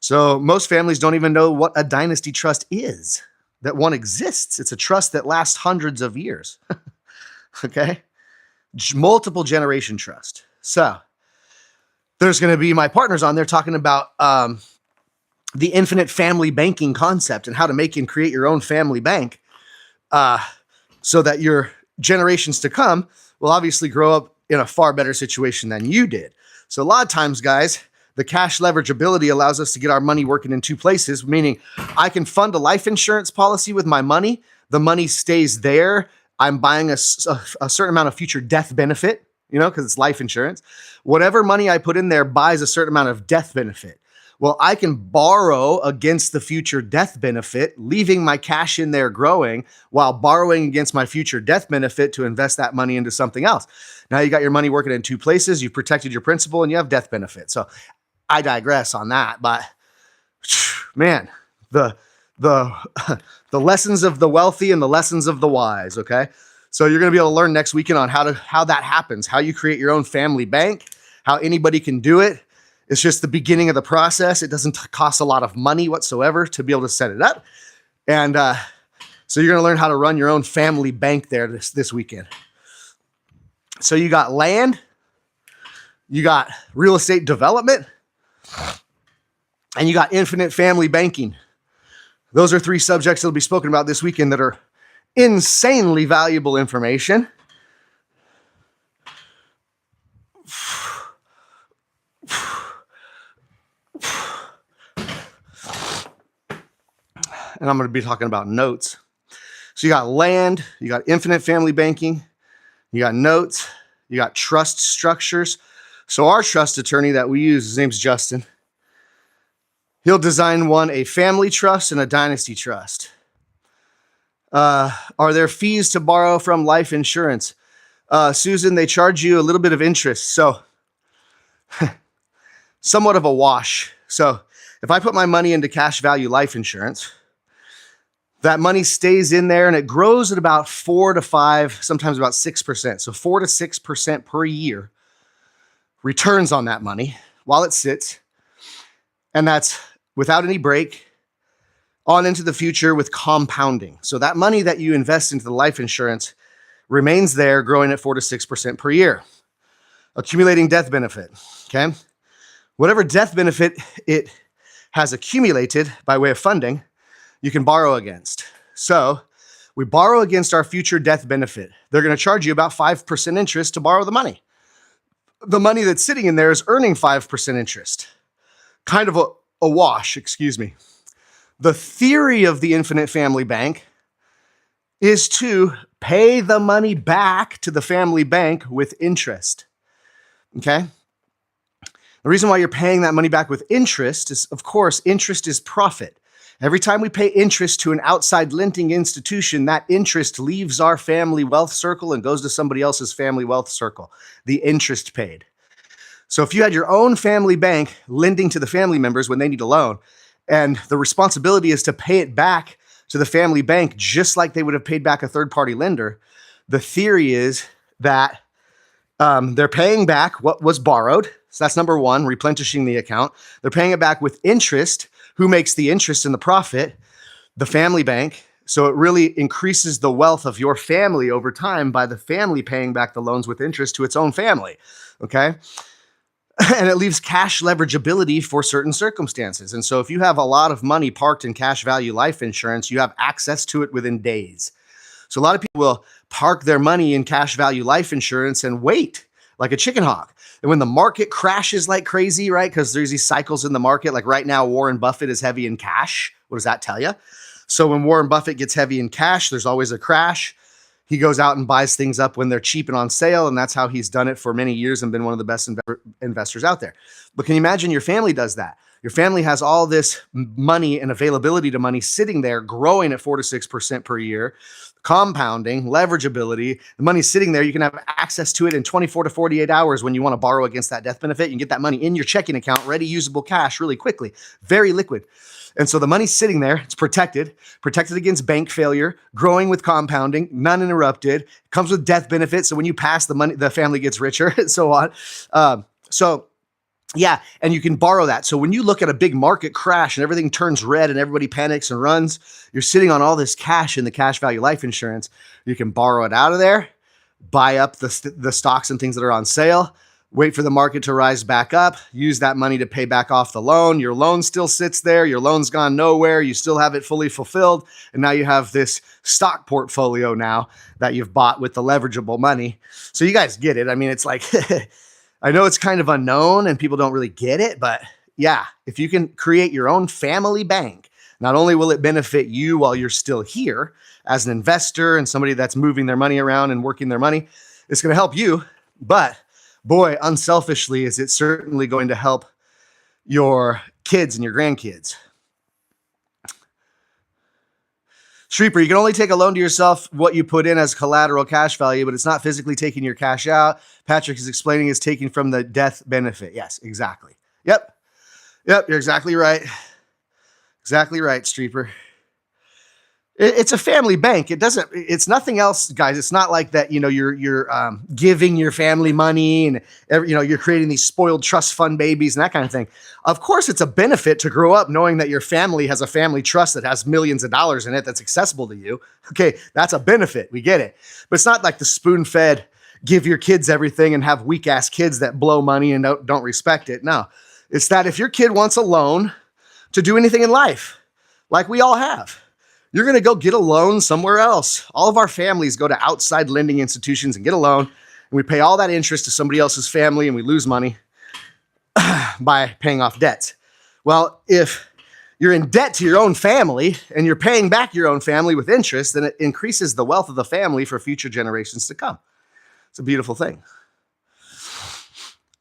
A: So most families don't even know what a dynasty trust is, that one exists. It's a trust that lasts hundreds of years. Okay? Multiple generation trust. So there's going to be my partners on there talking about the infinite family banking concept and how to make and create your own family bank so that your generations to come will obviously grow up in a far better situation than you did. So a lot of times, guys, the cash leverage ability allows us to get our money working in 2 places, meaning I can fund a life insurance policy with my money. The money stays there. I'm buying a certain amount of future death benefit, because it's life insurance. Whatever money I put in there buys a certain amount of death benefit. Well, I can borrow against the future death benefit, leaving my cash in there growing while borrowing against my future death benefit to invest that money into something else. Now you got your money working in 2 places. You've protected your principal and you have death benefit. So I digress on that, but man, the lessons of the wealthy and the lessons of the wise. Okay. So you're going to be able to learn next weekend on how that happens, how you create your own family bank, how anybody can do it. It's just the beginning of the process. It doesn't cost a lot of money whatsoever to be able to set it up. And so you're going to learn how to run your own family bank there this weekend. So you got land, you got real estate development, and you got infinite family banking. Those are 3 subjects that will be spoken about this weekend that are insanely valuable information. And I'm going to be talking about notes. So you got land, you got infinite family banking, you got notes, you got trust structures. So our trust attorney that we use, his name's Justin. He'll design a family trust and a dynasty trust. Are there fees to borrow from life insurance? Susan, they charge you a little bit of interest. So somewhat of a wash. So if I put my money into cash value life insurance, that money stays in there and it grows at about 4 to 5, sometimes about 6%. So 4 to 6% per year returns on that money while it sits. And that's without any break on into the future with compounding. So that money that you invest into the life insurance remains there growing at 4 to 6% per year. Accumulating death benefit, okay? Whatever death benefit it has accumulated by way of funding, you can borrow against. So we borrow against our future death benefit. They're going to charge you about 5% interest to borrow the money. The money that's sitting in there is earning 5% interest. Kind of a wash, excuse me. The theory of the infinite family bank is to pay the money back to the family bank with interest. Okay? The reason why you're paying that money back with interest is, of course, interest is profit. Every time we pay interest to an outside lending institution, that interest leaves our family wealth circle and goes to somebody else's family wealth circle, the interest paid. So if you had your own family bank lending to the family members when they need a loan, and the responsibility is to pay it back to the family bank just like they would have paid back a third-party lender, the theory is that they're paying back what was borrowed. So that's number one, replenishing the account. They're paying it back with interest. Who makes the interest and the profit? The family bank. So it really increases the wealth of your family over time by the family paying back the loans with interest to its own family, okay? And it leaves cash leverageability for certain circumstances. And so if you have a lot of money parked in cash value life insurance, you have access to it within days. So a lot of people will park their money in cash value life insurance and wait like a chicken hawk. And when the market crashes like crazy, right? Because there's these cycles in the market. Like right now, Warren Buffett is heavy in cash. What does that tell you? So when Warren Buffett gets heavy in cash, there's always a crash. He goes out and buys things up when they're cheap and on sale. And that's how he's done it for many years and been one of the best investors out there. But can you imagine your family does that? Your family has all this money and availability to money sitting there growing at 4 to 6% per year, compounding, leverageability. The money's sitting there. You can have access to it in 24 to 48 hours when you want to borrow against that death benefit. You can get that money in your checking account, ready, usable cash really quickly, very liquid. And so the money's sitting there. It's protected against bank failure, growing with compounding, non-interrupted, comes with death benefits. So when you pass the money, the family gets richer and so on. Yeah, and you can borrow that. So when you look at a big market crash and everything turns red and everybody panics and runs, you're sitting on all this cash in the cash value life insurance. You can borrow it out of there, buy up the stocks and things that are on sale, wait for the market to rise back up, use that money to pay back off the loan. Your loan still sits there. Your loan's gone nowhere. You still have it fully fulfilled. And now you have this stock portfolio now that you've bought with the leverageable money. So you guys get it. I mean, it's like... I know it's kind of unknown and people don't really get it, but yeah, if you can create your own family bank, not only will it benefit you while you're still here as an investor and somebody that's moving their money around and working their money, it's going to help you, but boy, unselfishly, is it certainly going to help your kids and your grandkids. Streeper, you can only take a loan to yourself what you put in as collateral cash value, but it's not physically taking your cash out. Patrick is explaining it's taking from the death benefit. Yes, exactly. Yep, you're exactly right. Exactly right, Streeper. It's a family bank. It's nothing else, guys. It's not like that, you're giving your family money and, you're creating these spoiled trust fund babies and that kind of thing. Of course, it's a benefit to grow up knowing that your family has a family trust that has millions of dollars in it that's accessible to you. Okay, that's a benefit. We get it. But it's not like the spoon-fed, give your kids everything and have weak-ass kids that blow money and don't respect it. No, it's that if your kid wants a loan to do anything in life, like we all have, you're going to go get a loan somewhere else. All of our families go to outside lending institutions and get a loan, and we pay all that interest to somebody else's family, and we lose money by paying off debts. Well, if you're in debt to your own family and you're paying back your own family with interest, then it increases the wealth of the family for future generations to come. It's a beautiful thing.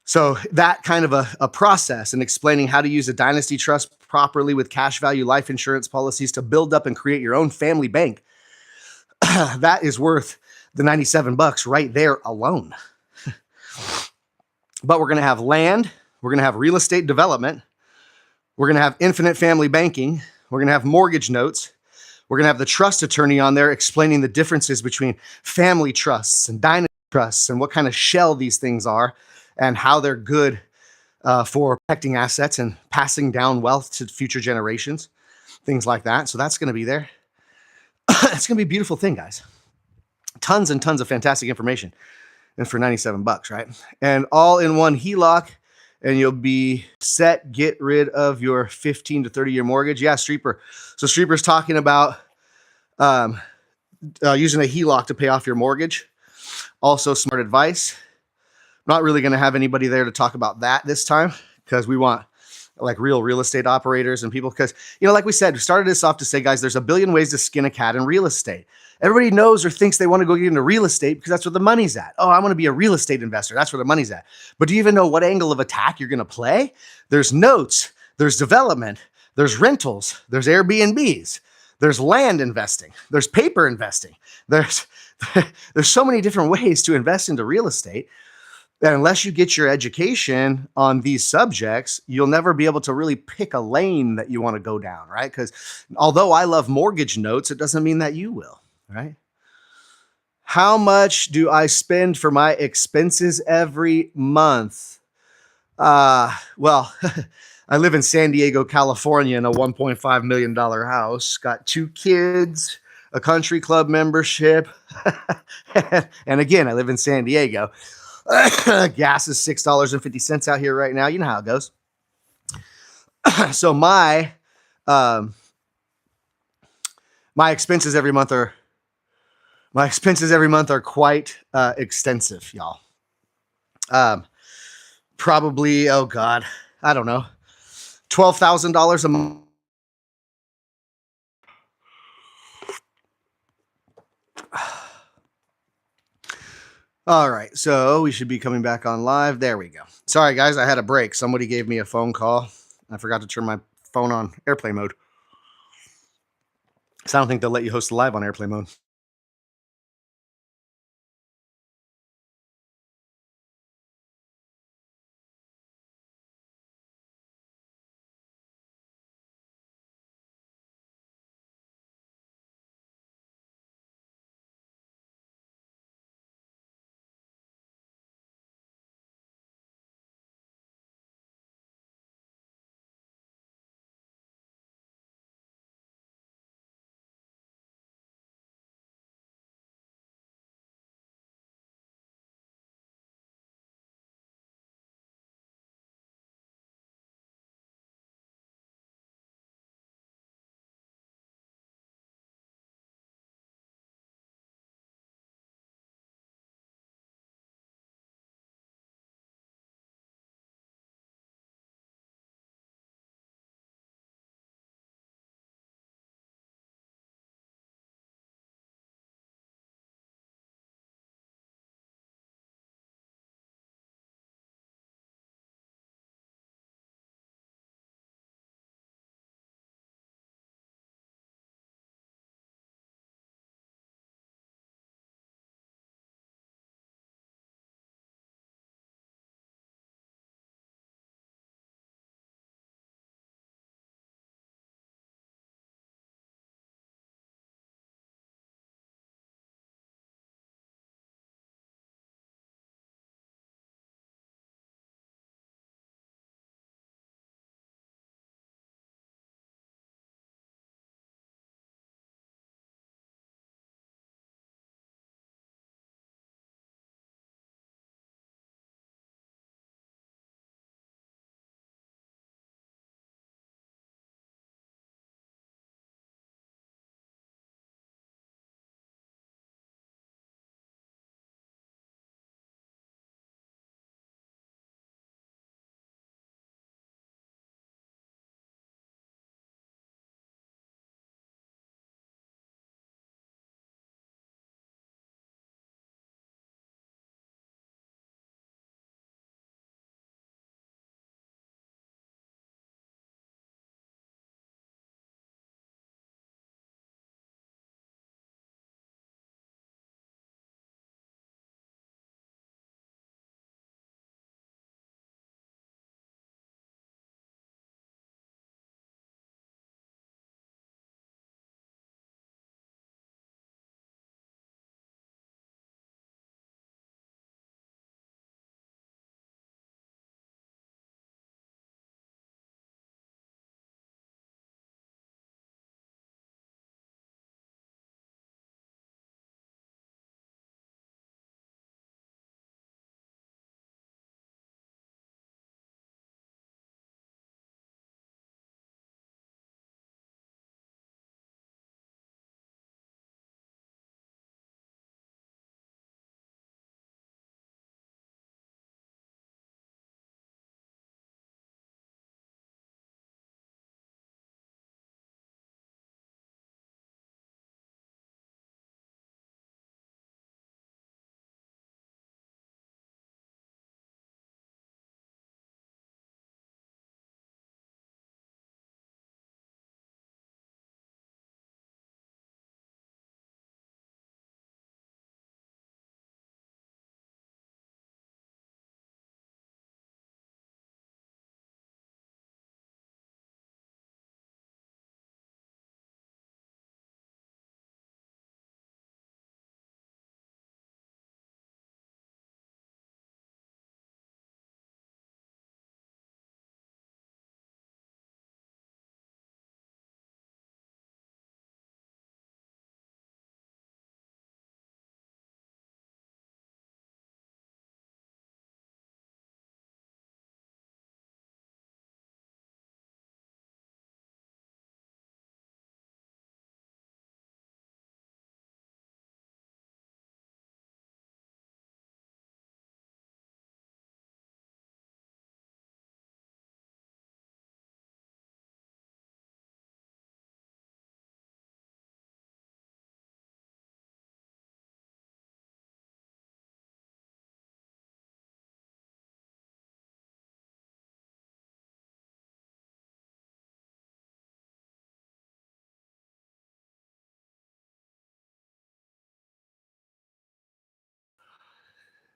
A: So that kind of a process and explaining how to use a dynasty trust properly with cash value life insurance policies to build up and create your own family bank, that is worth the $97 right there alone. But we're going to have land. We're going to have real estate development. We're going to have infinite family banking. We're going to have mortgage notes. We're going to have the trust attorney on there explaining the differences between family trusts and dynasty trusts and what kind of shell these things are and how they're good for protecting assets and passing down wealth to future generations, things like that. So that's going to be there. It's going to be a beautiful thing, guys. Tons and tons of fantastic information. and for 97 bucks, right? And all in one HELOC, and you'll be set. Get rid of your 15 to 30-year mortgage. Yeah, Streeper. So Streeper's talking about um, using a HELOC to pay off your mortgage. Also, smart advice. Not really going to have anybody there to talk about that this time, because we want like real estate operators and people, because, like we said, we started this off to say, guys, there's a billion ways to skin a cat in real estate. Everybody knows or thinks they want to go get into real estate because that's where the money's at. Oh, I want to be a real estate investor. That's where the money's at. But do you even know what angle of attack you're going to play? There's notes, there's development, there's rentals, there's Airbnbs, there's land investing, there's paper investing. There's so many different ways to invest into real estate. And unless you get your education on these subjects, you'll never be able to really pick a lane that you want to go down, right? Because although I love mortgage notes, it doesn't mean that you will, right? How much do I spend for my expenses every month? Well, I live in San Diego, California, in a $1.5 million house. Got 2 kids, a country club membership. And again, I live in San Diego. Gas is $6.50 out here right now. You know how it goes. So my expenses every month are quite extensive, y'all. Probably, oh God, I don't know, $12,000 a month. All right, so we should be coming back on live. There we go. Sorry, guys, I had a break. Somebody gave me a phone call. I forgot to turn my phone on airplane mode. So I don't think they'll let you host live on airplane mode.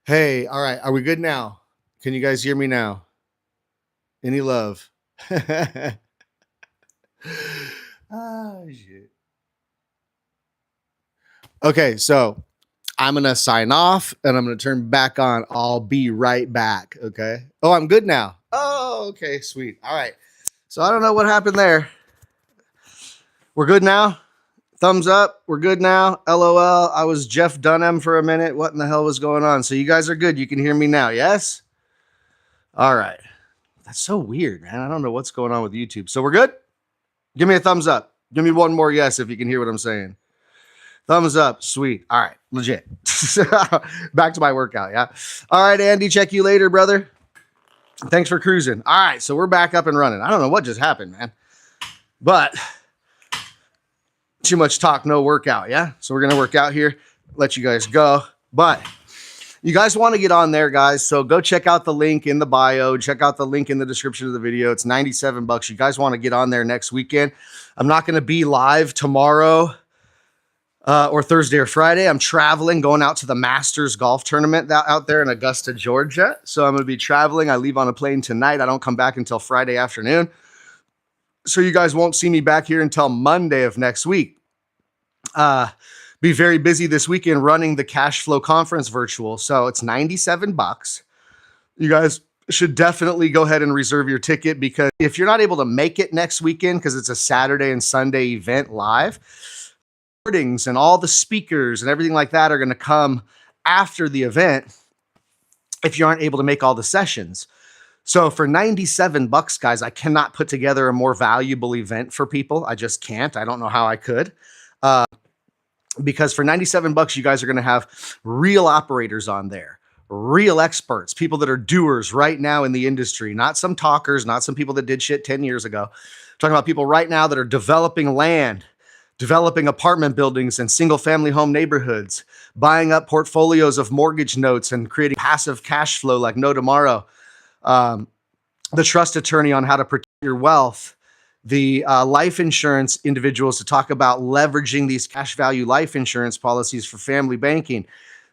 A: Hey, all right. Are we good now? Can you guys hear me now? Any love? Shit. Okay, so I'm gonna sign off and I'm gonna turn back on. I'll be right back. Okay. Oh, I'm good now. Oh, okay, sweet. All right. So I don't know what happened there. We're good now. Thumbs up. We're good now. LOL. I was Jeff Dunham for a minute. What in the hell was going on? So you guys are good. You can hear me now. Yes. All right. That's so weird, man. I don't know what's going on with YouTube. So we're good? Give me a thumbs up. Give me one more yes if you can hear what I'm saying. Thumbs up. Sweet. All right. Legit. Back to my workout. Yeah. All right, Andy. Check you later, brother. Thanks for cruising. All right. So we're back up and running. I don't know what just happened, man. But too much talk, no workout. Yeah. So we're going to work out here. Let you guys go. But you guys want to get on there, guys. So go check out the link in the bio. Check out the link in the description of the video. It's $97. You guys want to get on there next weekend. I'm not going to be live tomorrow or Thursday or Friday. I'm traveling, going out to the Masters golf tournament out there in Augusta, Georgia. So I'm going to be traveling. I leave on a plane tonight. I don't come back until Friday afternoon. So you guys won't see me back here until Monday of next week. Be very busy this weekend running the Cash Flow Conference virtual. So it's $97. You guys should definitely go ahead and reserve your ticket, because if you're not able to make it next weekend, because it's a Saturday and Sunday event live, recordings and all the speakers and everything like that are going to come after the event if you aren't able to make all the sessions. So for $97, guys, I cannot put together a more valuable event for people. I just can't. I don't know how I could. Because for $97, you guys are going to have real operators on there, real experts, people that are doers right now in the industry, not some talkers, not some people that did shit 10 years ago. Talking about people right now that are developing land, developing apartment buildings and single family home neighborhoods, buying up portfolios of mortgage notes and creating passive cash flow like no tomorrow. The trust attorney on how to protect your wealth. The life insurance individuals to talk about leveraging these cash value life insurance policies for family banking.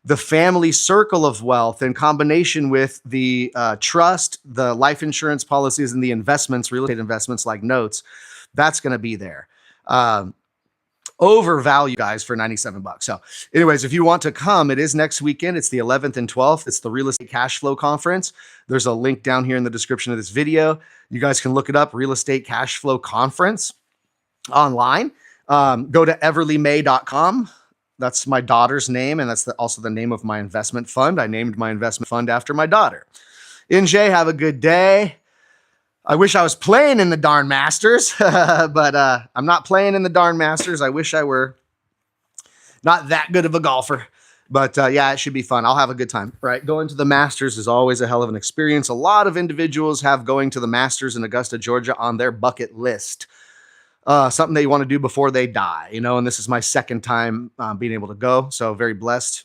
A: The family circle of wealth in combination with the trust, the life insurance policies, and the investments, real estate investments like notes. That's going to be there. Overvalue, guys, for $97. So anyways, if you want to come, it is next weekend. It's the 11th and 12th. It's the Real Estate Cash Flow Conference. There's a link down here in the description of this video. You guys can look it up, Real Estate Cash Flow Conference online. Go to everlymay.com. That's my daughter's name, and that's also the name of my investment fund. I named my investment fund after my daughter. NJ, have a good day. I wish I was playing in the darn Masters, but I'm not playing in the darn Masters. I wish I were. Not that good of a golfer, but yeah, it should be fun. I'll have a good time, right? Going to the Masters is always a hell of an experience. A lot of individuals have going to the Masters in Augusta, Georgia on their bucket list. Something they want to do before they die, you know, and this is my second time being able to go. So very blessed,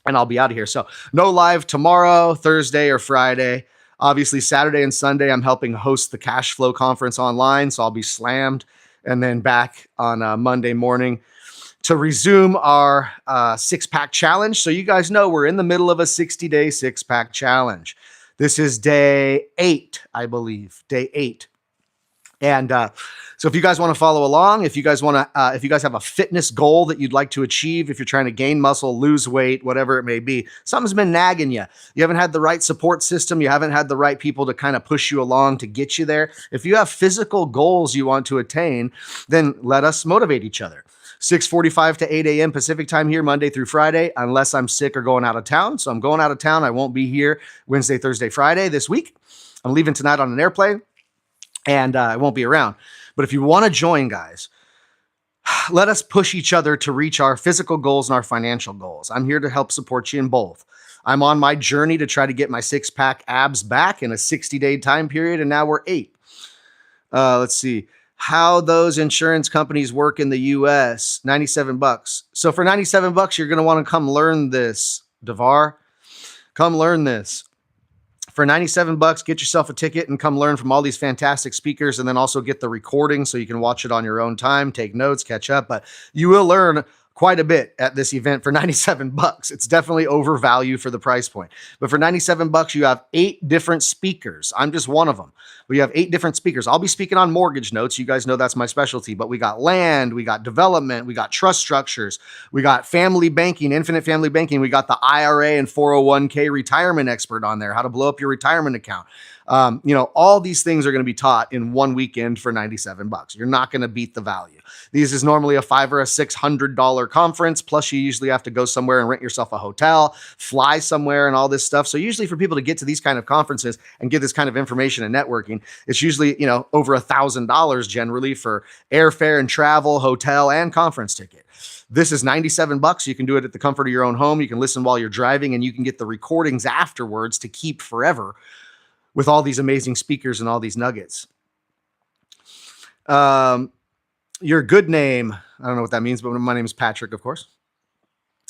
A: and I'll be out of here. So no live tomorrow, Thursday, or Friday. Obviously, Saturday and Sunday, I'm helping host the Cash Flow Conference online, so I'll be slammed. And then back on Monday morning to resume our six-pack challenge. So you guys know we're in the middle of a 60-day six-pack challenge. This is day 8, I believe, day 8. And so if you guys want to follow along, if you guys have a fitness goal that you'd like to achieve, if you're trying to gain muscle, lose weight, whatever it may be, something's been nagging you. You haven't had the right support system. You haven't had the right people to kind of push you along to get you there. If you have physical goals you want to attain, then let us motivate each other. 6:45 to 8 a.m. Pacific time here, Monday through Friday, unless I'm sick or going out of town. So I'm going out of town. I won't be here Wednesday, Thursday, Friday this week. I'm leaving tonight on an airplane. And I won't be around. But if you want to join, guys, let us push each other to reach our physical goals and our financial goals. I'm here to help support you in both. I'm on my journey to try to get my six-pack abs back in a 60-day time period, and now we're 8. Let's see. How those insurance companies work in the U.S., $97. So for $97, you're going to want to come learn this, Devar. Come learn this. For $97, get yourself a ticket and come learn from all these fantastic speakers, and then also get the recording so you can watch it on your own time, take notes, catch up. But you will learn quite a bit at this event for 97 bucks. It's definitely overvalue for the price point. But for 97 bucks, you have 8 different speakers. I'm just one of them. We have 8 different speakers. I'll be speaking on mortgage notes. You guys know that's my specialty, but we got land, we got development, we got trust structures, we got family banking, infinite family banking. We got the IRA and 401k retirement expert on there, how to blow up your retirement account. All these things are going to be taught in one weekend for 97 bucks. You're not going to beat the value. These is normally a $500 or $600 conference. Plus you usually have to go somewhere and rent yourself a hotel, fly somewhere and all this stuff. So usually for people to get to these kind of conferences and get this kind of information and networking, it's usually, over $1,000 generally for airfare and travel, hotel and conference ticket. This is 97 bucks. You can do it at the comfort of your own home. You can listen while you're driving and you can get the recordings afterwards to keep forever with all these amazing speakers and all these nuggets. Your good name, I don't know what that means, but my name is Patrick, of course.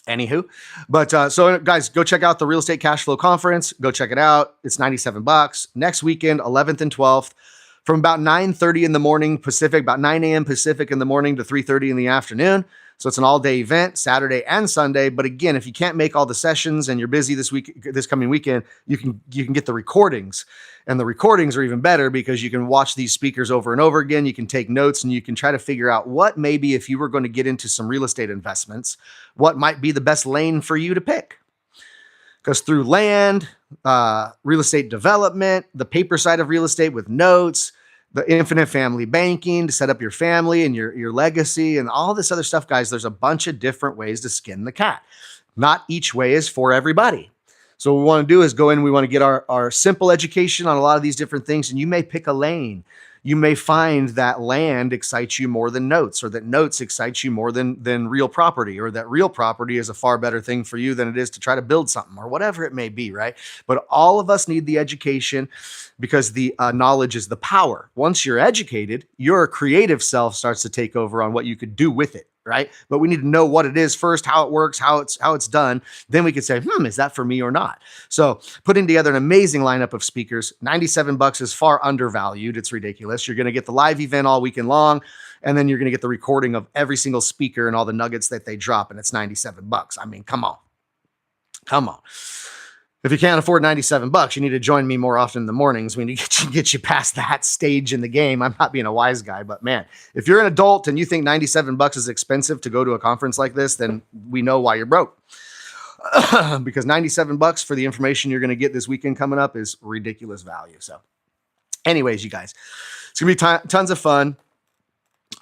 A: Anywho, but so guys, go check out the Real Estate Cash Flow Conference. Go check it out. It's 97 bucks. Next weekend, 11th and 12th, from about 9:30 in the morning Pacific, about 9 a.m. Pacific in the morning to 3:30 in the afternoon. So it's an all-day event, Saturday and Sunday. But again, if you can't make all the sessions and you're busy this coming weekend, you can get the recordings. And the recordings are even better because you can watch these speakers over and over again. You can take notes and you can try to figure out what maybe if you were going to get into some real estate investments, what might be the best lane for you to pick. Because through land, real estate development, the paper side of real estate with notes, the infinite family banking to set up your family and your legacy and all this other stuff, guys, there's a bunch of different ways to skin the cat. Not each way is for everybody. So what we want to do is go in, we want to get our simple education on a lot of these different things, and you may pick a lane. You may find that land excites you more than notes, or that notes excites you more than real property, or that real property is a far better thing for you than it is to try to build something, or whatever it may be, right? But all of us need the education because the knowledge is the power. Once you're educated, your creative self starts to take over on what you could do with it. Right? But we need to know what it is first, how it works, how it's done. Then we can say, is that for me or not? So putting together an amazing lineup of speakers, 97 bucks is far undervalued. It's ridiculous. You're going to get the live event all weekend long, and then you're going to get the recording of every single speaker and all the nuggets that they drop, and it's 97 bucks. I mean, come on. If you can't afford 97 bucks, you need to join me more often in the mornings. We need to get you past that stage in the game. I'm not being a wise guy, but man, if you're an adult and you think 97 bucks is expensive to go to a conference like this, then we know why you're broke. Because 97 bucks for the information you're going to get this weekend coming up is ridiculous value. So anyways, you guys, it's going to be tons of fun.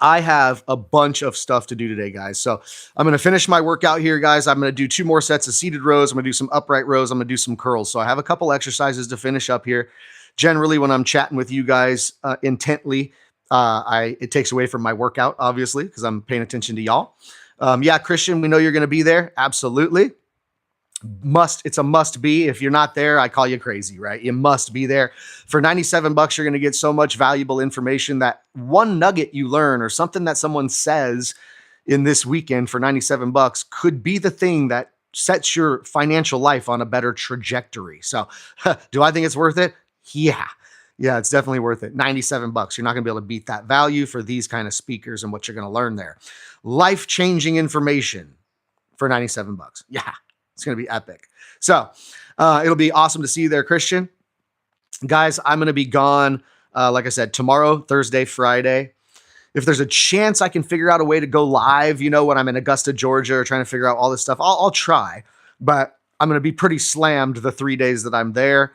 A: I have a bunch of stuff to do today, guys. So I'm going to finish my workout here, guys. I'm going to do 2 more sets of seated rows. I'm going to do some upright rows. I'm going to do some curls. So I have a couple exercises to finish up here. Generally, when I'm chatting with you guys intently, it takes away from my workout, obviously, because I'm paying attention to y'all. Yeah, Christian, we know you're going to be there. Absolutely. It's a must be. If you're not there, I call you crazy, right? You must be there. For 97 bucks, you're going to get so much valuable information that one nugget you learn or something that someone says in this weekend for 97 bucks could be the thing that sets your financial life on a better trajectory. So do I think it's worth it? Yeah, it's definitely worth it. 97 bucks. You're not going to be able to beat that value for these kind of speakers and what you're going to learn there. Life-changing information for 97 bucks. Yeah. It's going to be epic. So it'll be awesome to see you there, Christian. Guys, I'm going to be gone, like I said, tomorrow, Thursday, Friday. If there's a chance I can figure out a way to go live, when I'm in Augusta, Georgia, or trying to figure out all this stuff, I'll try. But I'm going to be pretty slammed the 3 days that I'm there.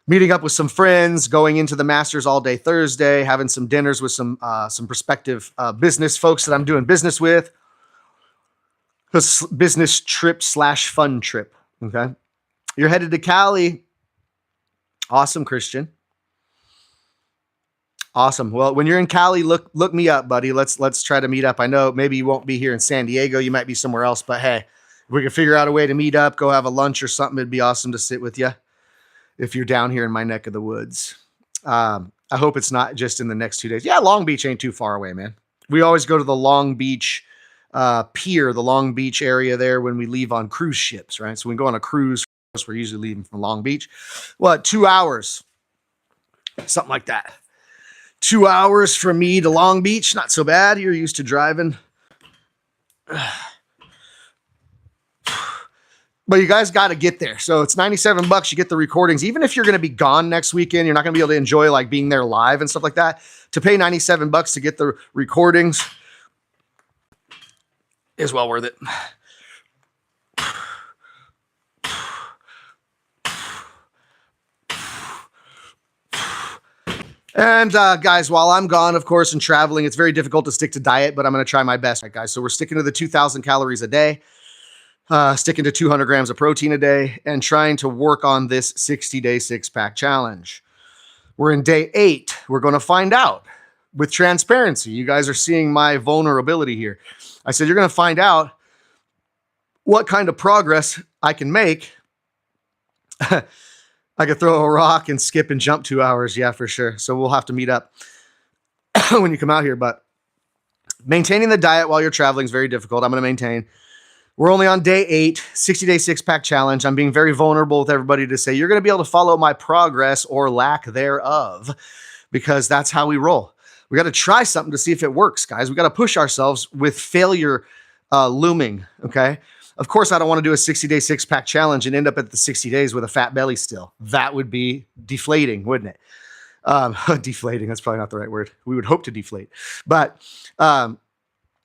A: Meeting up with some friends, going into the Masters all day Thursday, having some dinners with some prospective business folks that I'm doing business with. A business trip / fun trip. Okay. You're headed to Cali. Awesome, Christian. Awesome. Well, when you're in Cali, look me up, buddy. Let's try to meet up. I know maybe you won't be here in San Diego. You might be somewhere else, but hey, if we can figure out a way to meet up, go have a lunch or something, it'd be awesome to sit with you if you're down here in my neck of the woods. I hope it's not just in the next 2 days. Yeah, Long Beach ain't too far away, man. We always go to the Long Beach pier, the Long Beach area there when we leave on cruise ships, right? So when we go on a cruise, we're usually leaving from Long Beach. 2 hours, something like that. 2 hours from me to Long Beach, not so bad. You're used to driving. But you guys got to get there. So it's $97. You get the recordings. Even if you're going to be gone next weekend, you're not going to be able to enjoy like being there live and stuff like that. To pay $97 to get the recordings is well worth it. And guys, while I'm gone, of course, and traveling, it's very difficult to stick to diet, but I'm going to try my best. All right, guys, so we're sticking to the 2,000 calories a day, sticking to 200 grams of protein a day, and trying to work on this 60-day six-pack challenge. We're in day 8. We're going to find out with transparency. You guys are seeing my vulnerability here. I said you're going to find out what kind of progress I can make. I could throw a rock and skip and jump 2 hours. Yeah, for sure. So we'll have to meet up when you come out here. But maintaining the diet while you're traveling is very difficult. I'm going to maintain. We're only on day 8, 60-day six-pack challenge. I'm being very vulnerable with everybody to say you're going to be able to follow my progress or lack thereof, because that's how we roll. We got to try something to see if it works, guys. We got to push ourselves with failure looming, okay? Of course, I don't want to do a 60-day six-pack challenge and end up at the 60 days with a fat belly still. That would be deflating, wouldn't it? Deflating, that's probably not the right word. We would hope to deflate. But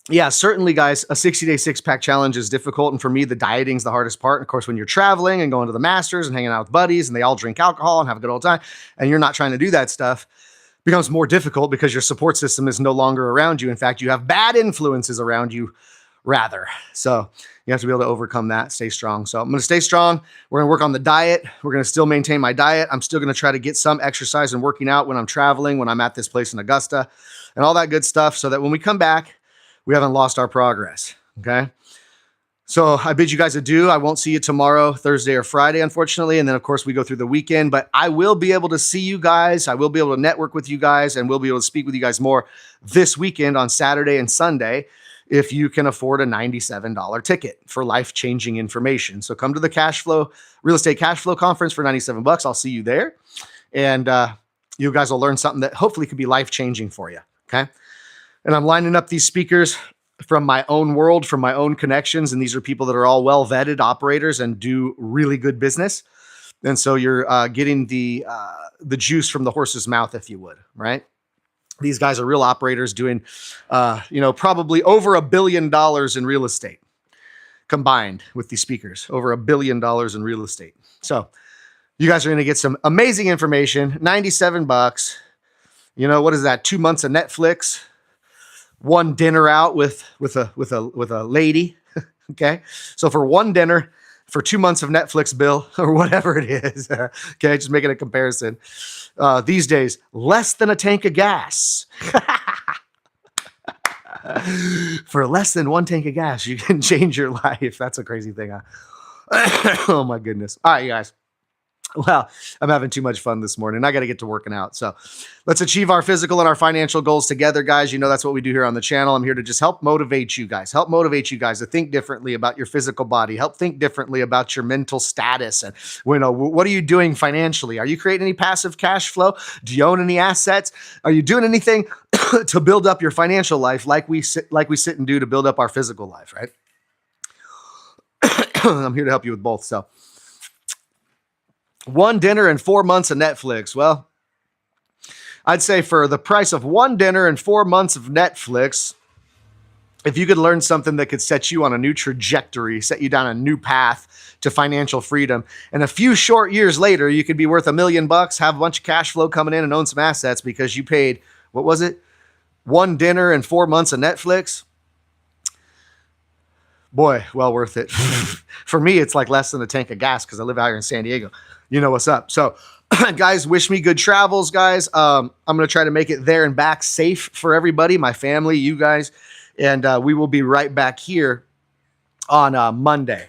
A: yeah, certainly, guys, a 60-day six-pack challenge is difficult. And for me, the dieting's the hardest part. And of course, when you're traveling and going to the Masters and hanging out with buddies and they all drink alcohol and have a good old time, and you're not trying to do that stuff, it becomes more difficult because your support system is no longer around you. In fact, you have bad influences around you, rather. So you have to be able to overcome that, stay strong. So I'm going to stay strong. We're going to work on the diet. We're going to still maintain my diet. I'm still going to try to get some exercise and working out when I'm traveling, when I'm at this place in Augusta and all that good stuff, so that when we come back, we haven't lost our progress. Okay. So I bid you guys adieu. I won't see you tomorrow, Thursday or Friday, unfortunately. And then of course we go through the weekend, but I will be able to see you guys. I will be able to network with you guys, and we'll be able to speak with you guys more this weekend on Saturday and Sunday, if you can afford a $97 ticket for life-changing information. So come to the Real Estate Cash Flow Conference for $97. I'll see you there. And you guys will learn something that hopefully could be life-changing for you, okay? And I'm lining up these speakers from my own world, from my own connections, and these are people that are all well-vetted operators and do really good business. And so you're getting the juice from the horse's mouth, if you would, right? These guys are real operators doing, probably over $1 billion in real estate combined with these speakers, over $1 billion in real estate. So you guys are going to get some amazing information. $97. What is that? 2 months of Netflix, one dinner out with a lady. Okay. So for one dinner, for 2 months of Netflix bill or whatever it is. Okay. Just making a comparison. These days, less than a tank of gas. For less than one tank of gas, you can change your life. That's a crazy thing. Huh? Oh my goodness. All right, you guys. Well, I'm having too much fun this morning. I got to get to working out. So let's achieve our physical and our financial goals together, guys. That's what we do here on the channel. I'm here to just help motivate you guys to think differently about your physical body, help think differently about your mental status. And, what are you doing financially? Are you creating any passive cash flow? Do you own any assets? Are you doing anything to build up your financial life like we sit and do to build up our physical life, right? I'm here to help you with both. So, one dinner and 4 months of Netflix. Well, I'd say for the price of one dinner and 4 months of Netflix, if you could learn something that could set you on a new trajectory, set you down a new path to financial freedom, and a few short years later, you could be worth $1 million, have a bunch of cash flow coming in and own some assets because you paid, what was it? One dinner and 4 months of Netflix. Boy, well worth it. For me, it's like less than a tank of gas because I live out here in San Diego. You know what's up. So, guys, wish me good travels, guys. I'm going to try to make it there and back safe for everybody, my family, you guys. And we will be right back here on Monday.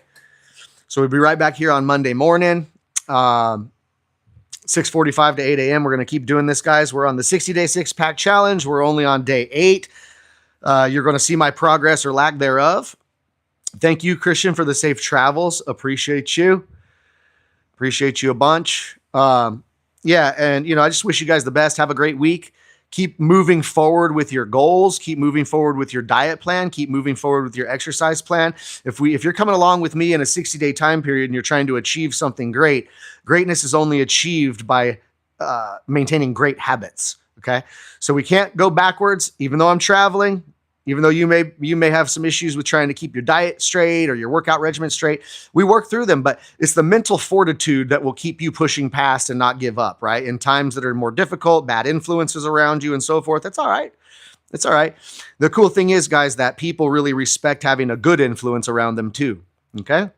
A: So we'll be right back here on Monday morning, 6:45 to 8 a.m. We're going to keep doing this, guys. We're on the 60-day six-pack challenge. We're only on day 8. You're going to see my progress or lack thereof. Thank you, Christian, for the safe travels. Appreciate you. Appreciate you a bunch. Yeah, and I just wish you guys the best. Have a great week. Keep moving forward with your goals, keep moving forward with your diet plan, keep moving forward with your exercise plan. If you're coming along with me in a 60-day time period and you're trying to achieve something great, greatness is only achieved by maintaining great habits. Okay. So we can't go backwards, even though I'm traveling, even though you may have some issues with trying to keep your diet straight or your workout regimen straight. We work through them, but it's the mental fortitude that will keep you pushing past and not give up, right? In times that are more difficult, bad influences around you and so forth. That's all right. It's all right. The cool thing is, guys, that people really respect having a good influence around them too. Okay.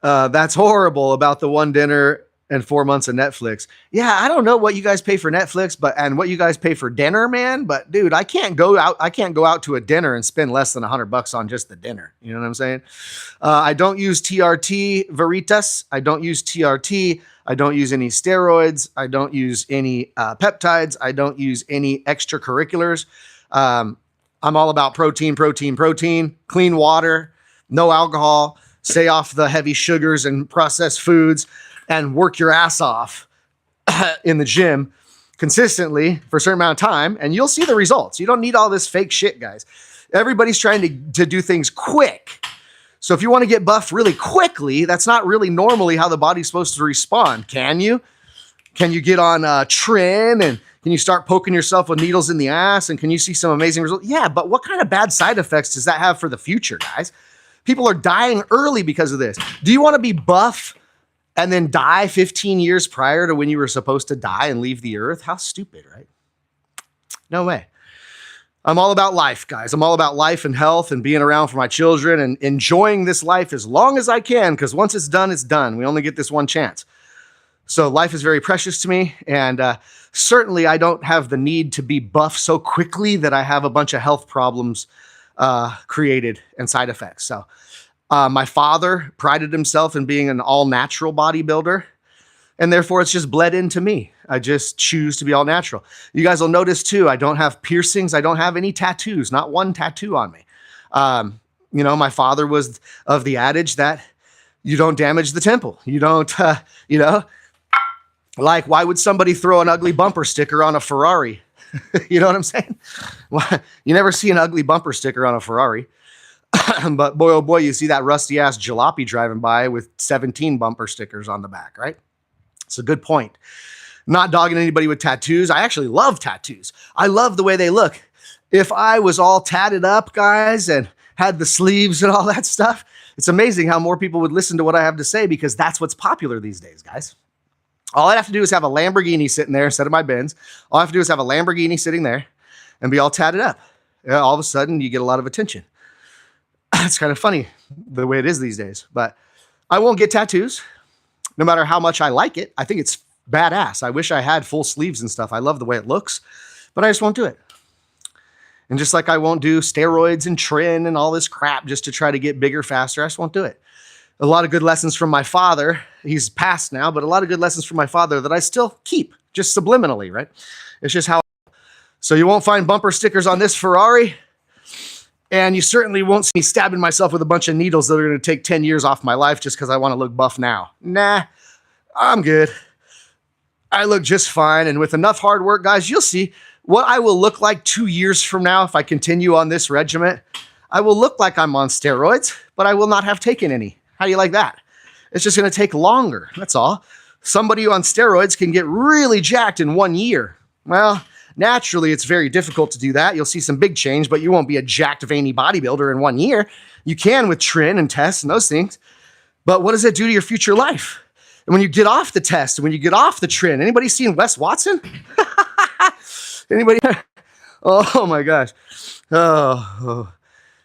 A: That's horrible about the one dinner and 4 months of Netflix. Yeah, I don't know what you guys pay for Netflix, and what you guys pay for dinner, man. But dude, I can't go out to a dinner and spend less than $100 on just the dinner. You know what I'm saying? I don't use TRT Veritas. I don't use TRT. I don't use any steroids. I don't use any peptides. I don't use any extracurriculars. I'm all about protein, clean water, no alcohol, stay off the heavy sugars and processed foods, and work your ass off in the gym consistently for a certain amount of time, and you'll see the results. You don't need all this fake shit, guys. Everybody's trying to do things quick. So if you want to get buff really quickly, that's not really normally how the body's supposed to respond. Can you? Can you get on Trin, and can you start poking yourself with needles in the ass, and can you see some amazing results? Yeah, but what kind of bad side effects does that have for the future, guys? People are dying early because of this. Do you want to be buff and then die 15 years prior to when you were supposed to die and leave the earth? How stupid, right? No way. I'm all about life, guys. I'm all about life and health and being around for my children and enjoying this life as long as I can, because once it's done, it's done. We only get this one chance. So life is very precious to me, and certainly I don't have the need to be buff so quickly that I have a bunch of health problems created and side effects. So my father prided himself in being an all-natural bodybuilder, and therefore it's just bled into me. I just choose to be all natural. You guys will notice too, I don't have piercings. I don't have any tattoos, not one tattoo on me. My father was of the adage that you don't damage the temple. You don't, like, why would somebody throw an ugly bumper sticker on a Ferrari? You know what I'm saying? Well, you never see an ugly bumper sticker on a Ferrari. But boy, oh boy, you see that rusty ass jalopy driving by with 17 bumper stickers on the back, right? It's a good point. Not dogging anybody with tattoos. I actually love tattoos. I love the way they look. If I was all tatted up, guys, and had the sleeves and all that stuff, it's amazing how more people would listen to what I have to say, because that's what's popular these days, guys. All I have to do is have a Lamborghini sitting there instead of my Benz. All I have to do is have a Lamborghini sitting there and be all tatted up. All of a sudden, you get a lot of attention. It's kind of funny the way it is these days, but I won't get tattoos no matter how much I like it. I think it's badass. I wish I had full sleeves and stuff. I love the way it looks, but I just won't do it. And just like I won't do steroids and Trin and all this crap just to try to get bigger faster, I just won't do it. A lot of good lessons from my father. He's passed now, but a lot of good lessons from my father that I still keep just subliminally, right? It's just how. So you won't find bumper stickers on this Ferrari. And you certainly won't see me stabbing myself with a bunch of needles that are going to take 10 years off my life just because I want to look buff now. Nah, I'm good. I look just fine. And with enough hard work, guys, you'll see what I will look like 2 years from now if I continue on this regimen. I will look like I'm on steroids, but I will not have taken any. How do you like that? It's just going to take longer. That's all. Somebody on steroids can get really jacked in 1 year. Well, naturally, it's very difficult to do that. You'll see some big change, but you won't be a jacked, veiny bodybuilder in 1 year. You can with Trin and tests and those things. But what does it do to your future life? And when you get off the test, when you get off the Trin, anybody seen Wes Watson? Anybody? Oh my gosh. Oh.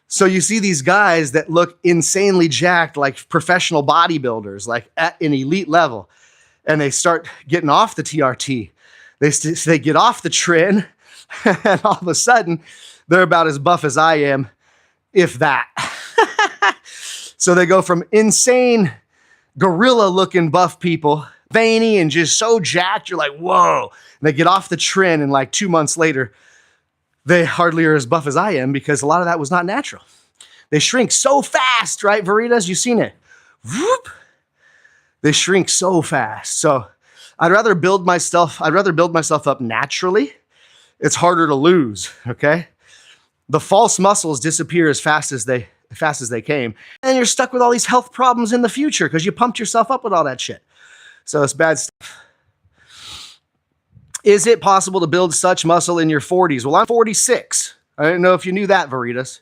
A: So you see these guys that look insanely jacked, like professional bodybuilders, like at an elite level, and they start getting off the TRT. They get off the Trin, and all of a sudden, they're about as buff as I am, if that. So they go from insane, gorilla-looking buff people, veiny and just so jacked, you're like, whoa. And they get off the Trin, and like 2 months later, they hardly are as buff as I am, because a lot of that was not natural. They shrink so fast, right, Veritas? You've seen it. Whoop. They shrink so fast. So I'd rather build myself up naturally. It's harder to lose, okay? The false muscles disappear as fast as they came, and you're stuck with all these health problems in the future because you pumped yourself up with all that shit. So it's bad stuff. Is it possible to build such muscle in your 40s? Well, I'm 46. I don't know if you knew that, Veritas.